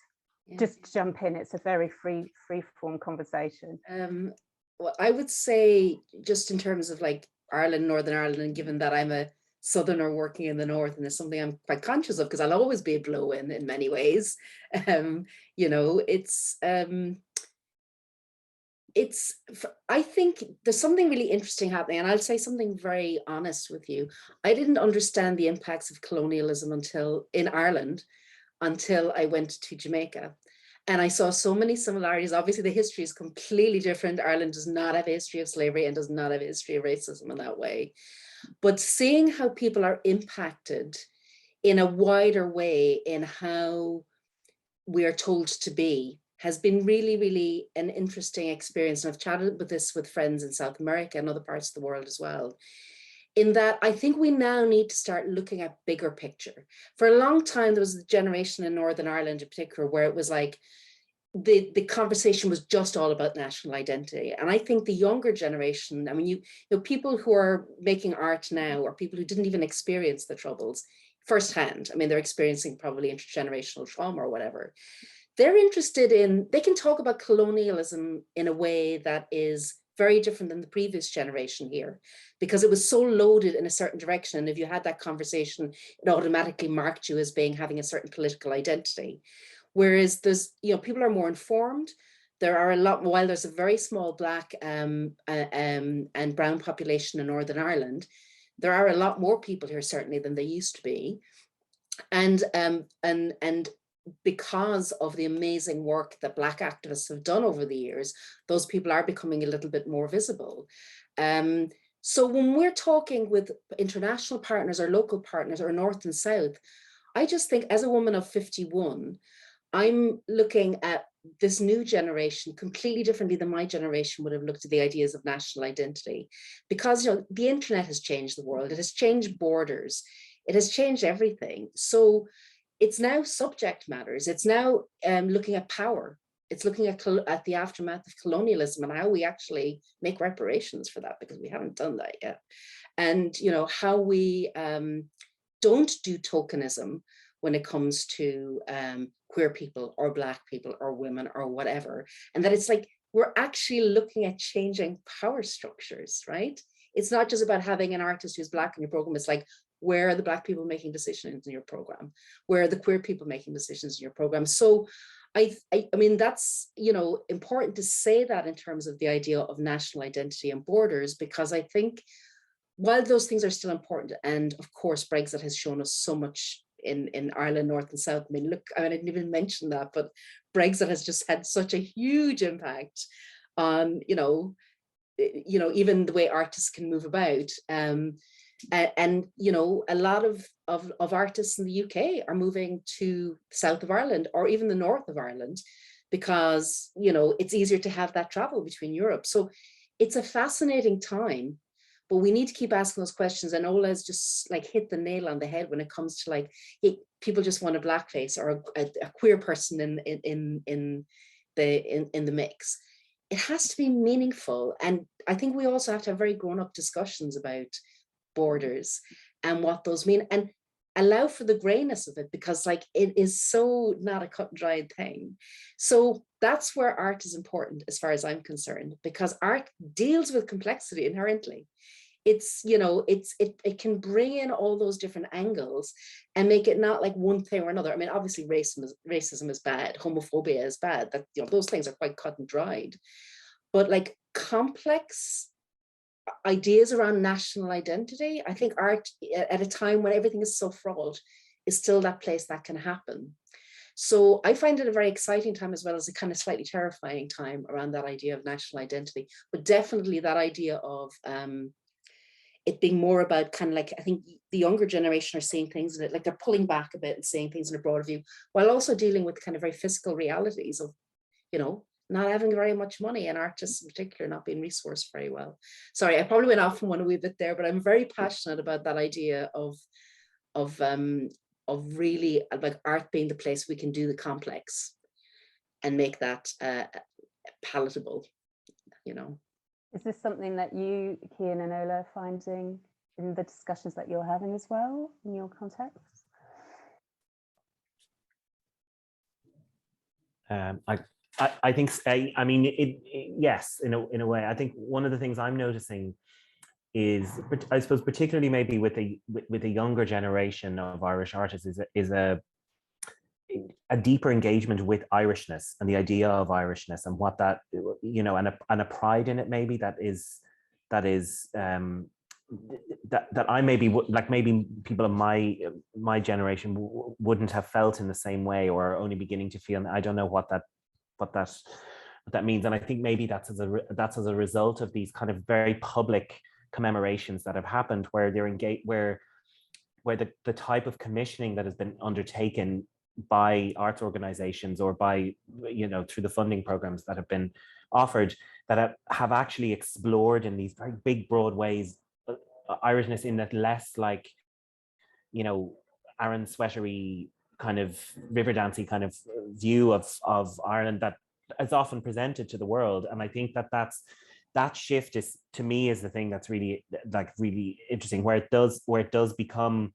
just jump in, it's a very free form conversation. Well, I would say just in terms of like Ireland, Northern Ireland, and given that I'm a Southerner working in the North, and it's something I'm quite conscious of because I'll always be a blow-in in many ways. You know, I think there's something really interesting happening, and I'll say something very honest with you. I didn't understand the impacts of colonialism in Ireland until I went to Jamaica. And I saw so many similarities. Obviously, the history is completely different. Ireland does not have a history of slavery and does not have a history of racism in that way. But seeing how people are impacted in a wider way in how we are told to be has been really, really an interesting experience. And I've chatted with this with friends in South America and other parts of the world as well. In that I think we now need to start looking at bigger picture. For a long time, there was a generation in Northern Ireland in particular where it was like the conversation was just all about national identity. And I think the younger generation, I mean, you know, people who are making art now or people who didn't even experience the Troubles firsthand, I mean, they're experiencing probably intergenerational trauma or whatever. They're interested in, they can talk about colonialism in a way that is very different than the previous generation here, because it was so loaded in a certain direction. And if you had that conversation, it automatically marked you as having a certain political identity. Whereas there's, you know, people are more informed. There are a lot, while there's a very small Black and brown population in Northern Ireland, there are a lot more people here certainly than there used to be. And because of the amazing work that Black activists have done over the years, those people are becoming a little bit more visible. So when we're talking with international partners or local partners or North and South, I just think as a woman of 51, I'm looking at this new generation completely differently than my generation would have looked at the ideas of national identity. Because, you know, the internet has changed the world, it has changed borders, it has changed everything. So it's now subject matters. It's now looking at power. It's looking at the aftermath of colonialism and how we actually make reparations for that, because we haven't done that yet. And, you know, how we don't do tokenism when it comes to queer people or Black people or women or whatever. And that it's like, we're actually looking at changing power structures, right? It's not just about having an artist who's Black in your program. It's like, where are the Black people making decisions in your program? Where are the queer people making decisions in your program? So I mean, that's, you know, important to say that in terms of the idea of national identity and borders, because I think while those things are still important, and of course, Brexit has shown us so much in Ireland, North and South. I mean, look, I didn't even mention that, but Brexit has just had such a huge impact on, you know, even the way artists can move about. And you know, a lot of artists in the UK are moving to the south of Ireland or even the north of Ireland because, you know, it's easier to have that travel between Europe. So it's a fascinating time, but we need to keep asking those questions. And Ola's just like hit the nail on the head when it comes to like, people just want a blackface or a queer person in the mix. It has to be meaningful. And I think we also have to have very grown-up discussions about borders and what those mean, and allow for the grayness of it, because like it is so not a cut and dried thing. So that's where art is important as far as I'm concerned, because art deals with complexity inherently. It's, you know, it can bring in all those different angles and make it not like one thing or another. I mean, obviously racism is bad, homophobia is bad, that, you know, those things are quite cut and dried, but like complex ideas around national identity, I think art at a time when everything is so fraught is still that place that can happen. So I find it a very exciting time, as well as a kind of slightly terrifying time around that idea of national identity, but definitely that idea of it being more about kind of like, I think the younger generation are seeing things in it, like they're pulling back a bit and seeing things in a broader view, while also dealing with kind of very physical realities of, you know, not having very much money, and artists in particular not being resourced very well. Sorry, I probably went off on one a wee bit there, but I'm very passionate about that idea of really like art being the place we can do the complex and make that palatable, you know. Is this something that you, Cian and Ola, are finding in the discussions that you're having as well in your context? I think, I mean, yes, in a way. I think one of the things I'm noticing is, I suppose, particularly maybe with a younger generation of Irish artists, is a deeper engagement with Irishness and the idea of Irishness and what that, you know, and a pride in it, maybe that I maybe like maybe people of my generation wouldn't have felt in the same way, or are only beginning to feel. I don't know what that means, and I think maybe that's as a result of these kind of very public commemorations that have happened, where they're engaged, where the type of commissioning that has been undertaken by arts organizations, or by, you know, through the funding programs that have been offered, that have actually explored in these very big, broad ways Irishness in that less like, you know, Aaron Sweatery kind of river dancey kind of view of Ireland that is often presented to the world. And I think that shift is, to me, is the thing that's really interesting, where it does become,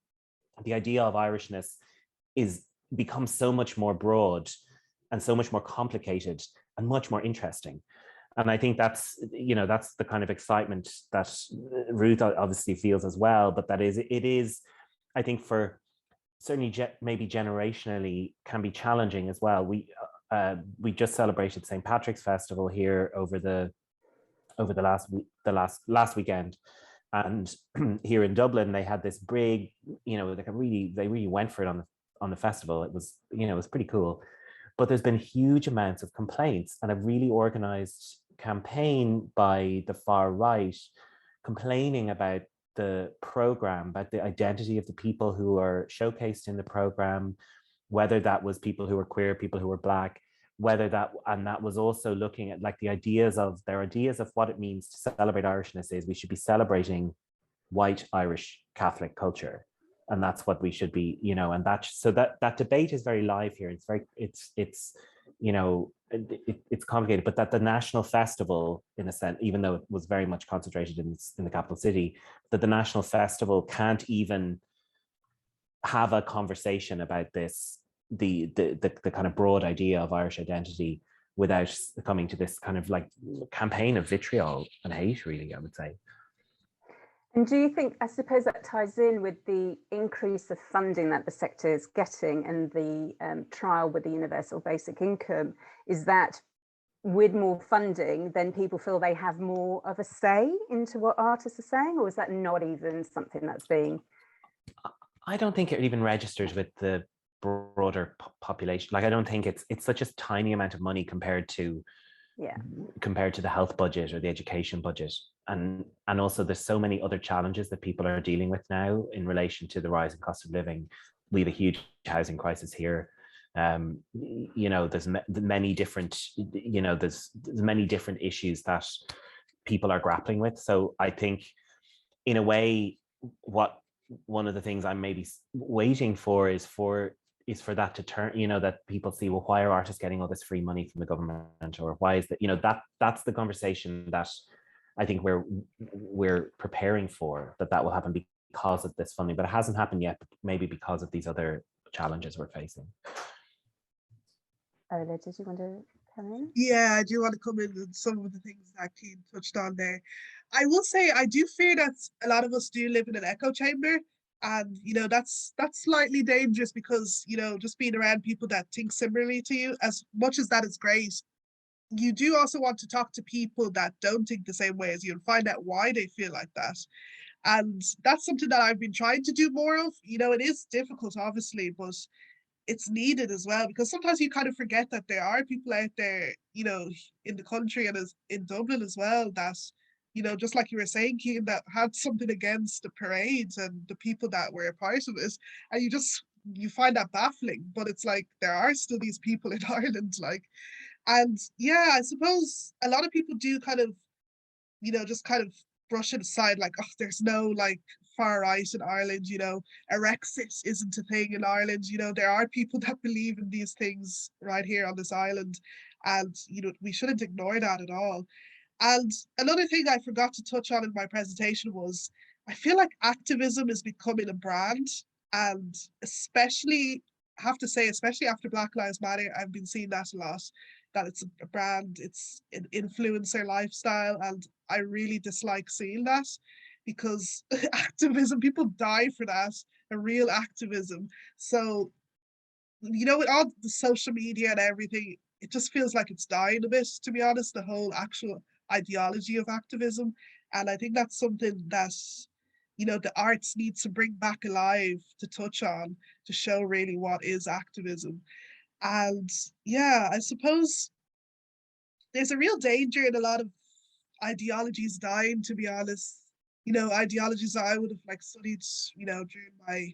the idea of Irishness becomes so much more broad and so much more complicated and much more interesting. And I think that's, you know, that's the kind of excitement that Ruth obviously feels as well. But it is, I think, for certainly maybe generationally, can be challenging as well. We just celebrated St. Patrick's Festival here over the last weekend, and here in Dublin they had this big, you know, they really went for it on the festival. It was, you know, it was pretty cool. But there's been huge amounts of complaints, and a really organized campaign by the far right complaining about the program, about the identity of the people who are showcased in the program, whether that was people who were queer, people who were Black, that was also looking at like their ideas of what it means to celebrate Irishness is we should be celebrating white Irish Catholic culture. And that's what we should be, you know, and that debate is very live here. It's you know, it's complicated, but that the national festival, in a sense, even though it was very much concentrated in the capital city, that the national festival can't even have a conversation about this, the kind of broad idea of Irish identity, without coming to this kind of like campaign of vitriol and hate, really, I would say. And do you think, I suppose that ties in with the increase of funding that the sector is getting, and the trial with the universal basic income, is that with more funding, then people feel they have more of a say into what artists are saying, or is that not even something that's being? I don't think it even registers with the broader population. Like, I don't think it's such a tiny amount of money compared to the health budget or the education budget. And also there's so many other challenges that people are dealing with now in relation to the rising cost of living. We have a huge housing crisis here. You know, there's many different, you know, there's many different issues that people are grappling with. So I think, in a way, one of the things I'm maybe waiting for is for that to turn, you know, that people see, well, why are artists getting all this free money from the government, or why is that, you know, that's the conversation that I think we're preparing for, that will happen because of this funding, but it hasn't happened yet, maybe because of these other challenges we're facing. Ola, did you want to come in? Yeah, I do want to come in with some of the things that Cian touched on there. I will say I do fear that a lot of us do live in an echo chamber, and you know, that's slightly dangerous, because you know, just being around people that think similarly to you, as much as that is great, you do also want to talk to people that don't think the same way as you and find out why they feel like that. And that's something that I've been trying to do more of. You know, it is difficult, obviously, but it's needed as well, because sometimes you kind of forget that there are people out there, you know, in the country and in Dublin as well, that, you know, just like you were saying, Cian, that had something against the parades and the people that were a part of it. And you find that baffling, but it's like, there are still these people in Ireland, like. And yeah, I suppose a lot of people do kind of, you know, just kind of brush it aside, like, oh, there's no like far right in Ireland, Erexit isn't a thing in Ireland. There are people that believe in these things right here on this island, and we shouldn't ignore that at all. And another thing I forgot to touch on in my presentation was, I feel like activism is becoming a brand, and especially, I have to say, especially after Black Lives Matter, I've been seeing that a lot, that it's a brand, it's an influencer lifestyle, and I really dislike seeing that, because activism, people die for that, a real activism. So, with all the social media and everything, it just feels like it's dying a bit, to be honest, the whole actual ideology of activism. And I think that's something that, the arts needs to bring back alive, to touch on, to show really what is activism. And yeah, I suppose there's a real danger in a lot of ideologies dying, to be honest. Ideologies that I would have studied, during my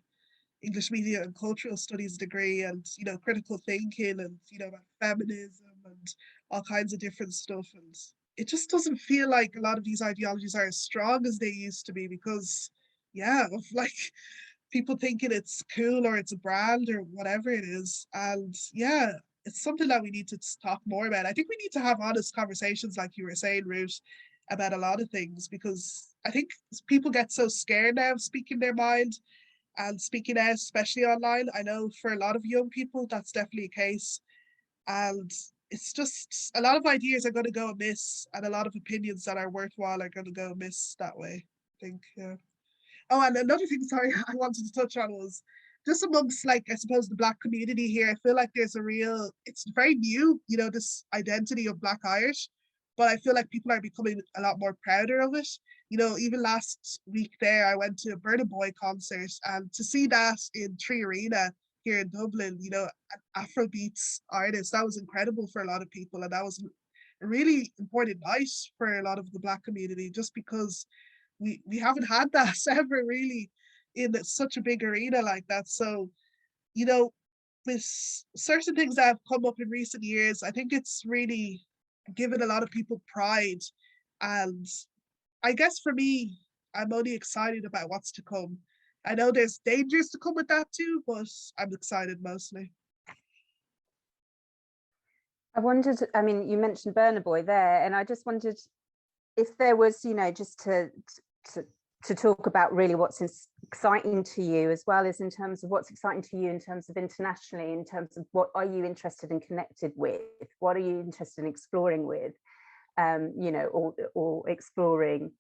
English media and cultural studies degree, and critical thinking, and about feminism and all kinds of different stuff. And it just doesn't feel like a lot of these ideologies are as strong as they used to be, because of people thinking it's cool, or it's a brand, or whatever it is. And it's something that we need to talk more about. I think we need to have honest conversations, like you were saying, Ruth, about a lot of things, because I think people get so scared now of speaking their mind and speaking out, especially online. I know for a lot of young people, that's definitely a case. And it's just, a lot of ideas are going to go amiss, and a lot of opinions that are worthwhile are going to go amiss that way, I think. Oh, and another thing, sorry, I wanted to touch on was just amongst, I suppose, the Black community here. I feel like there's it's very new, this identity of Black Irish, but I feel like people are becoming a lot more prouder of it. Even last week there, I went to a Burna Boy concert, and to see that in Tree Arena here in Dublin, an Afrobeats artist, that was incredible for a lot of people. And that was a really important night for a lot of the Black community, just because we haven't had that ever really in such a big arena like that. So, with certain things that have come up in recent years, I think it's really given a lot of people pride. And I guess for me, I'm only excited about what's to come. I know there's dangers to come with that too, but I'm excited mostly. I wondered, you mentioned Burna Boy there, and I just wondered if there was, just to talk about really what's exciting to you, as well as in terms of what's exciting to you in terms of internationally, in terms of what are you interested in connected with, what are you interested in exploring with, or exploring,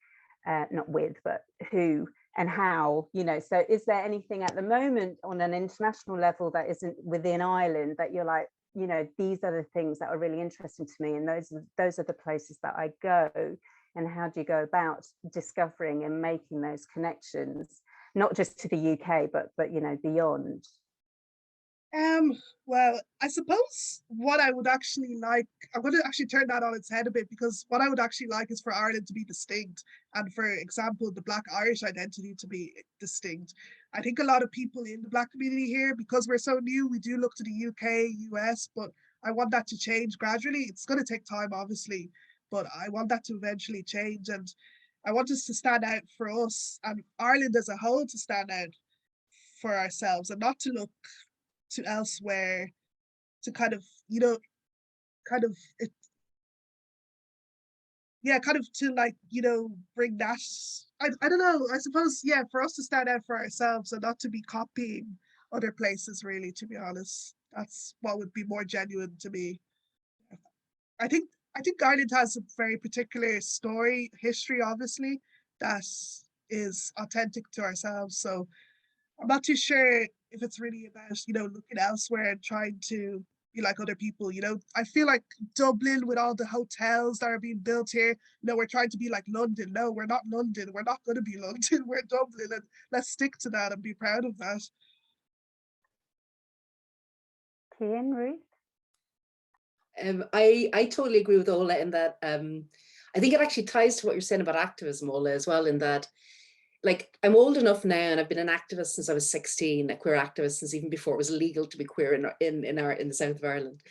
not with, but who and how, so is there anything at the moment on an international level that isn't within Ireland that you're like, these are the things that are really interesting to me, and those are the places that I go? And how do you go about discovering and making those connections, not just to the UK, but beyond? Well, I suppose what I would actually like, I'm going to actually turn that on its head a bit, because what I would actually like is for Ireland to be distinct, and for example, the Black Irish identity to be distinct. I think a lot of people in the Black community here, because we're so new, we do look to the UK, US, but I want that to change gradually. It's going to take time, obviously, but I want that to eventually change. And I want us to stand out for us, and Ireland as a whole to stand out for ourselves, and not to look to elsewhere to kind of to bring that, I don't know, I suppose, for us to stand out for ourselves and not to be copying other places, really, to be honest. That's what would be more genuine to me. I think Ireland has a very particular history, obviously, that is authentic to ourselves. So I'm not too sure if it's really about, looking elsewhere and trying to be like other people. I feel like Dublin, with all the hotels that are being built here, we're trying to be like London. No, we're not London. We're not going to be London. We're Dublin, and let's stick to that and be proud of that. Cian, Ruth? I totally agree with Ola in that. I think it actually ties to what you're saying about activism, Ola, as well, in that, I'm old enough now, and I've been an activist since I was 16, a queer activist since even before it was legal to be queer in the south of Ireland.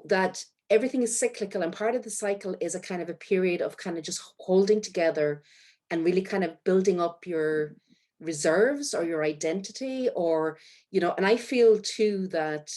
That everything is cyclical, and part of the cycle is a kind of a period of kind of just holding together and really kind of building up your reserves or your identity, or, you know, and I feel too that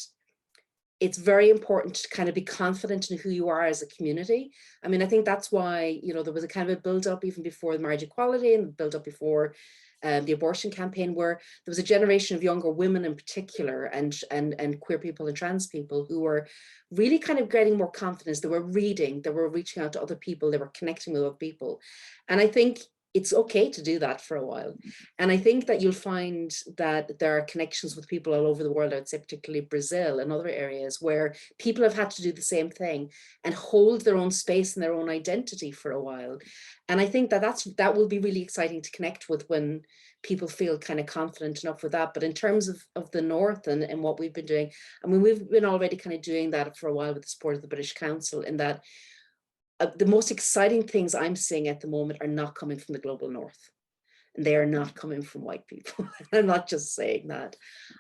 it's very important to kind of be confident in who you are as a community. I mean, I think that's why, you know, there was a kind of a build up even before the marriage equality and build up before the abortion campaign, where there was a generation of younger women in particular, and queer people and trans people, who were really kind of getting more confidence. They were reading, they were reaching out to other people, they were connecting with other people. And I think it's okay to do that for a while. And I think that you'll find that there are connections with people all over the world, I'd say particularly Brazil and other areas, where people have had to do the same thing and hold their own space and their own identity for a while. And I think that that will be really exciting to connect with when people feel kind of confident enough with that. But in terms of the North and what we've been doing, I mean, we've been already kind of doing that for a while with the support of the British Council, in that the most exciting things I'm seeing at the moment are not coming from the global North. And they are not coming from white people. I'm not just saying that.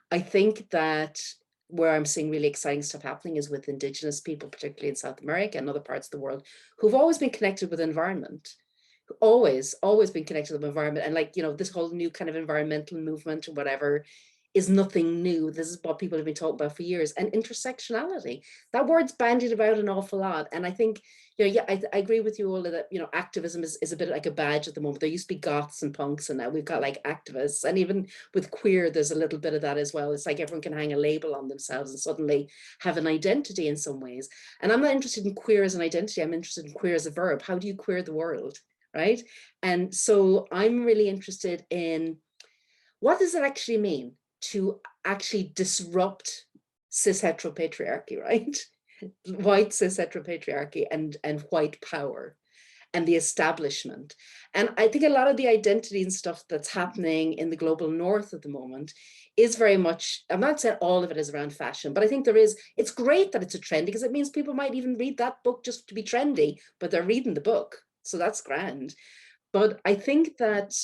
I think that where I'm seeing really exciting stuff happening is with Indigenous people, particularly in South America and other parts of the world, who've always been connected with environment, always been connected with the environment. And like, you know, this whole new kind of environmental movement or whatever is nothing new. This is what people have been talking about for years. And intersectionality, that word's bandied about an awful lot. And I think, you know, yeah, I agree with you all that, you know, activism is a bit like a badge at the moment. There used to be goths and punks, and now we've got like activists. And even with queer, there's a little bit of that as well. It's like everyone can hang a label on themselves and suddenly have an identity in some ways. And I'm not interested in queer as an identity. I'm interested in queer as a verb. How do you queer the world, right? And so I'm really interested in, what does it actually mean to actually disrupt cis heteropatriarchy, right? White cis heteropatriarchy and white power and the establishment. And I think a lot of the identity and stuff that's happening in the global North at the moment is very much, I'm not saying all of it is around fashion, but I think there is, it's great that it's a trend, because it means people might even read that book just to be trendy, but they're reading the book. So that's grand. But I think that,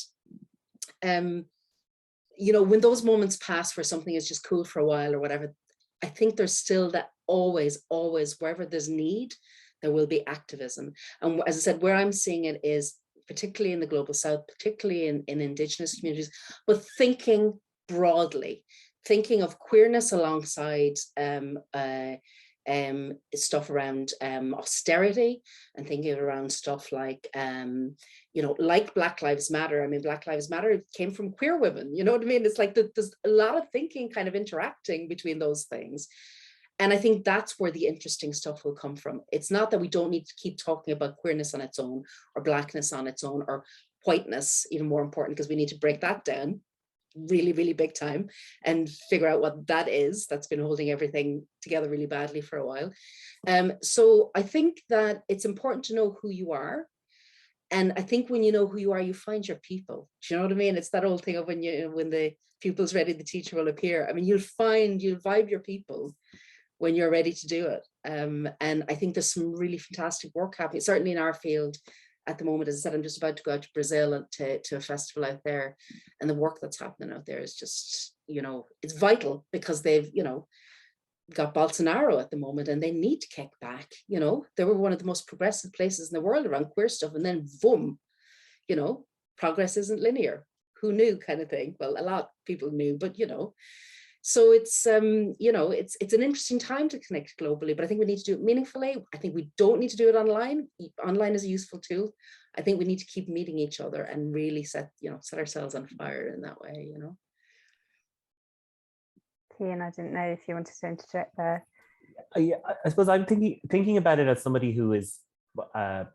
you know, when those moments pass where something is just cool for a while or whatever, I think there's still that always, wherever there's need, there will be activism. And as I said, where I'm seeing it is particularly in the global South, particularly in Indigenous communities, but thinking broadly, thinking of queerness alongside stuff around austerity, and thinking around stuff like, you know, like Black Lives Matter. I mean, Black Lives Matter came from queer women, you know what I mean? It's like there's a lot of thinking kind of interacting between those things. And I think that's where the interesting stuff will come from. It's not that we don't need to keep talking about queerness on its own, or blackness on its own, or whiteness, even more important, because we need to break that down really, really big time and figure out what that is. That's been holding everything together really badly for a while. So I think that it's important to know who you are. And I think when you know who you are, you find your people. Do you know what I mean? It's that old thing of when the pupil's ready, the teacher will appear. I mean, you'll vibe your people when you're ready to do it. And I think there's some really fantastic work happening, certainly in our field at the moment. As I said, I'm just about to go out to Brazil and to a festival out there, and the work that's happening out there is just, you know, it's vital, because they've, you know, got Bolsonaro at the moment, and they need to kick back. You know, they were one of the most progressive places in the world around queer stuff, and then boom, you know, progress isn't linear. Who knew, kind of thing? Well, a lot of people knew, but you know. So it's, you know, it's an interesting time to connect globally, but I think we need to do it meaningfully. I think we don't need to do it online. Online is a useful tool. I think we need to keep meeting each other and really set ourselves on fire in that way, you know. Ian, I didn't know if you wanted to interject there. Yeah, I suppose I'm thinking about it as somebody who is a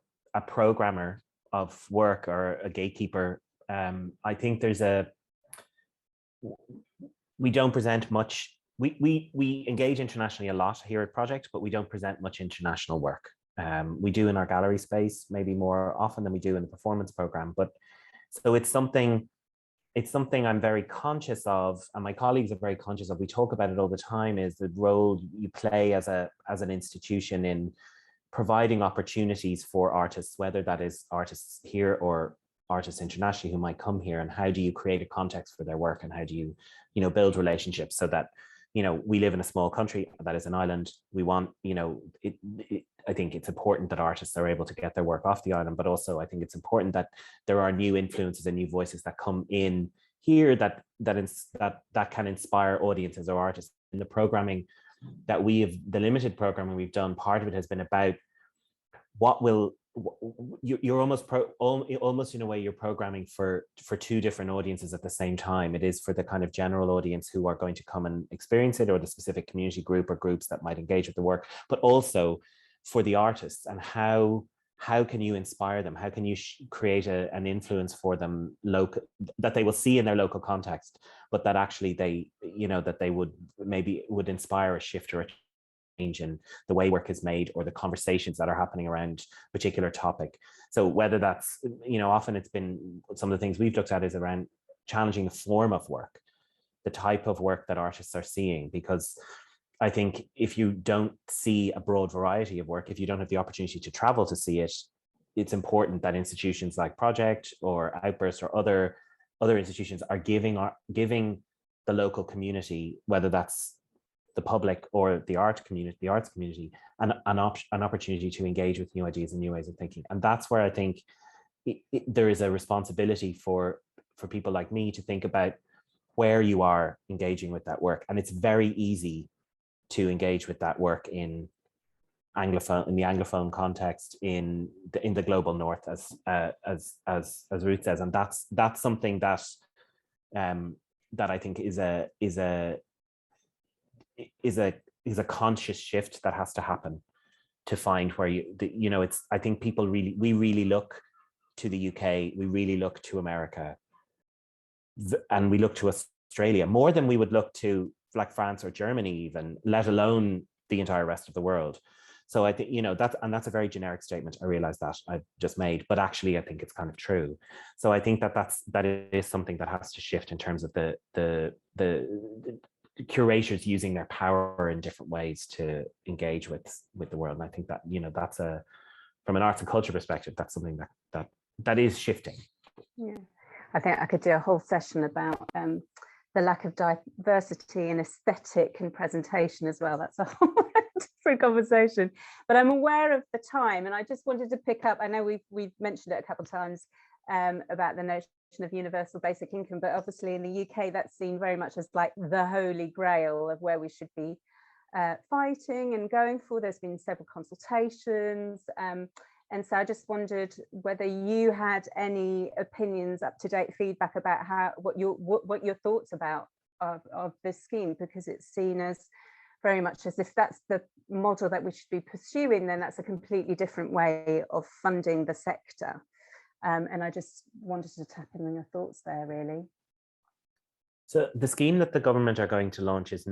programmer of work or a gatekeeper. I think we don't present much. We engage internationally a lot here at Project, but we don't present much international work. We do in our gallery space, maybe more often than we do in the performance program. But so it's something I'm very conscious of, and my colleagues are very conscious of. We talk about it all the time, is the role you play as an institution in providing opportunities for artists, whether that is artists here or artists internationally who might come here, and how do you create a context for their work, and how do you build relationships so that, you know, we live in a small country that is an island. We want, you know, I think it's important that artists are able to get their work off the island, but also I think it's important that there are new influences and new voices that come in here that can inspire audiences or artists. In the programming that the limited programming we've done, part of it has been about what will you're almost in a way you're programming for two different audiences at the same time. It is for the kind of general audience who are going to come and experience it, or the specific community group or groups that might engage with the work, but also for the artists, and how can you inspire them? How can you create an influence for them local, that they will see in their local context, but that actually they would inspire a shift or a change in the way work is made, or the conversations that are happening around a particular topic. So whether that's, often it's been, some of the things we've looked at is around challenging the form of work, the type of work that artists are seeing, because I think if you don't see a broad variety of work, if you don't have the opportunity to travel to see it, it's important that institutions like Project or Outburst or other institutions are giving the local community, whether that's the public or the arts community, an opportunity to engage with new ideas and new ways of thinking. And that's where I think there is a responsibility for people like me to think about where you are engaging with that work. And it's very easy to engage with that work in the Anglophone context, in the global North, as Ruth says, and that's something that I think is a conscious shift that has to happen to find where it's, I think we really look to the UK, we really look to America, and we look to Australia more than we would look to like France or Germany even, let alone the entire rest of the world. So I think, that's a very generic statement. I realize that I've just made, but actually I think it's kind of true. So I think that is something that has to shift in terms of the curators using their power in different ways to engage with the world. And I think that, that's from an arts and culture perspective, that's something that is shifting. Yeah, I think I could do a whole session about the lack of diversity in aesthetic and presentation as well. That's a whole different conversation, but I'm aware of the time, and I just wanted to pick up, I know we've mentioned it a couple of times about the notion of universal basic income, but obviously in the UK that's seen very much as like the holy grail of where we should be fighting and going for. There's been several consultations, and so I just wondered whether you had any opinions, up-to-date feedback about what your thoughts about of this scheme, because it's seen as very much as if that's the model that we should be pursuing, then that's a completely different way of funding the sector. And I just wanted to tap in on your thoughts there, really. So the scheme that the government are going to launch is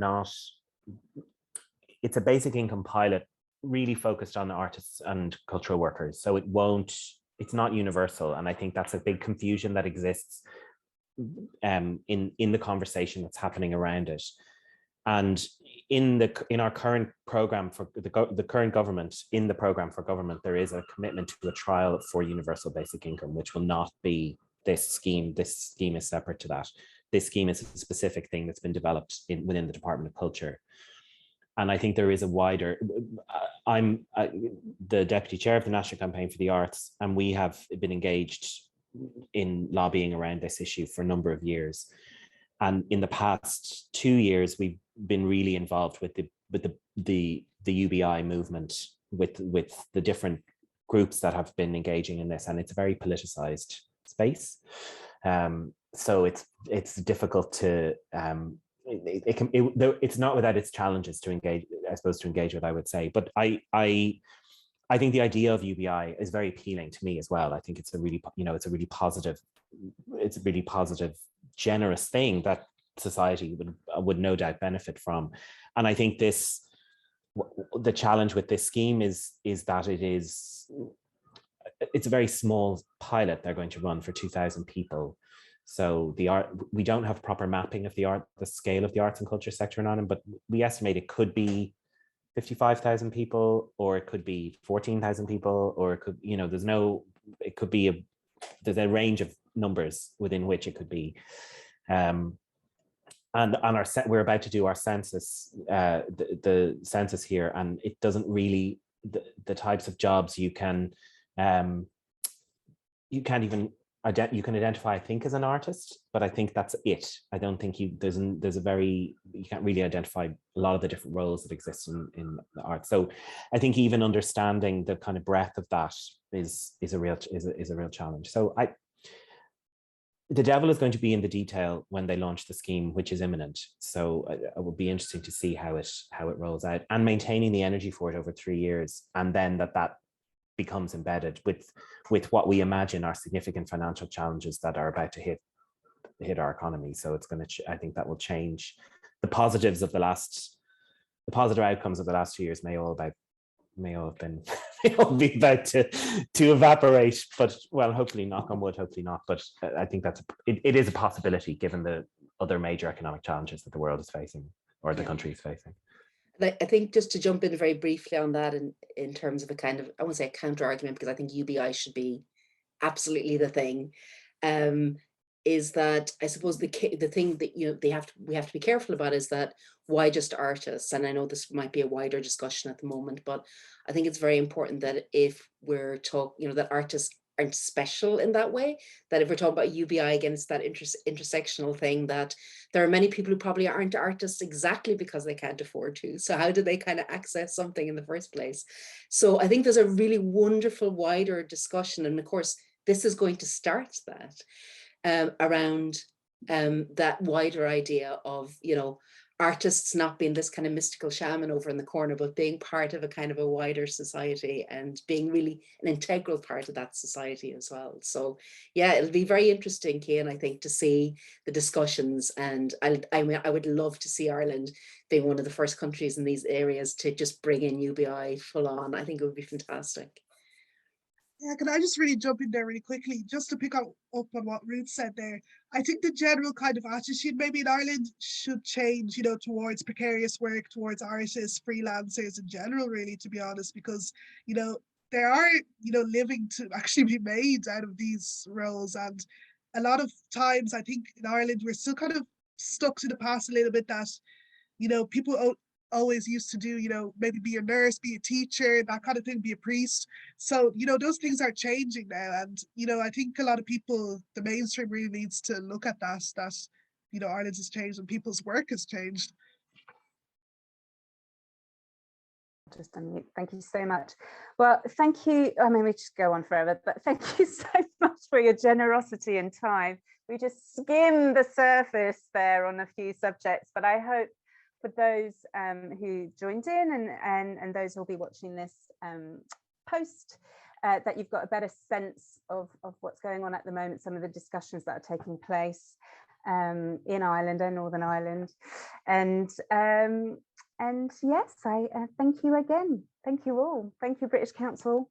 it's a basic income pilot really focused on artists and cultural workers. So it's not universal. And I think that's a big confusion that exists in the conversation that's happening around it. And in our current program for the current government, in the program for government, there is a commitment to a trial for universal basic income, which will not be this scheme. This scheme is separate to that. This scheme is a specific thing that's been developed within the Department of Culture. And I think there is a wider, I'm the deputy chair of the National Campaign for the Arts, and we have been engaged in lobbying around this issue for a number of years. And in the past 2 years, we've been really involved with the UBI movement, with the different groups that have been engaging in this, and it's a very politicized space. So it's difficult to it's not without its challenges to engage, I suppose, with, I would say. But I think the idea of UBI is very appealing to me as well. I think it's a really positive, generous thing that society would no doubt benefit from. And I think the challenge with this scheme is that it's a very small pilot they're going to run for 2,000 people. So we don't have proper mapping of the scale of the arts and culture sector in Ireland, but we estimate it could be 55,000 people, or it could be 14,000 people, or it could, there's a range of numbers within which it could be. And we're about to do our census, the census here, and it doesn't really the types of jobs you can even you can identify, I think, as an artist, but I think that's it. I don't think you can't really identify a lot of the different roles that exist in the art. So I think even understanding the kind of breadth of that is a real challenge. So the devil is going to be in the detail when they launch the scheme, which is imminent. So it will be interesting to see how it rolls out, and maintaining the energy for it over 3 years, and then that becomes embedded with what we imagine are significant financial challenges that are about to hit our economy. So it's going to, I think that will change the positives of the positive outcomes of the last 2 years may all be about to evaporate, but well, hopefully, knock on wood, hopefully not. But I think it is a possibility given the other major economic challenges that the world is facing, or the country is facing. I think just to jump in very briefly on that, in terms of a kind of, I won't say a counter argument, because I think UBI should be absolutely the thing, is that I suppose the thing that we have to be careful about is that why just artists? And I know this might be a wider discussion at the moment, but I think it's very important that if we're talking, that artists aren't special in that way, that if we're talking about UBI, again, it's that intersectional thing, that there are many people who probably aren't artists exactly because they can't afford to. So how do they kind of access something in the first place? So I think there's a really wonderful wider discussion. And of course, this is going to start that around that wider idea of, artists not being this kind of mystical shaman over in the corner, but being part of a kind of a wider society and being really an integral part of that society as well. So yeah, it'll be very interesting, Cian, I think, to see the discussions. And I would love to see Ireland being one of the first countries in these areas to just bring in UBI full on. I think it would be fantastic. Yeah, can I just really jump in there really quickly, just to pick up on what Ruth said there? I think the general kind of attitude maybe in Ireland should change, towards precarious work, towards artists, freelancers in general, really, to be honest, because, there are, living to actually be made out of these roles. And a lot of times, I think in Ireland, we're still kind of stuck to the past a little bit, that, people always used to do, maybe be a nurse, be a teacher, that kind of thing, be a priest. So, those things are changing now. And, I think a lot of people, the mainstream really needs to look at that, Ireland has changed and people's work has changed. Just unmute. Thank you so much. Well, thank you. I mean, we just go on forever, but thank you so much for your generosity and time. We just skimmed the surface there on a few subjects, but I hope for those who joined in and those who will be watching this post, that you've got a better sense of what's going on at the moment, some of the discussions that are taking place in Ireland and Northern Ireland. And yes, I thank you again. Thank you all. Thank you, British Council.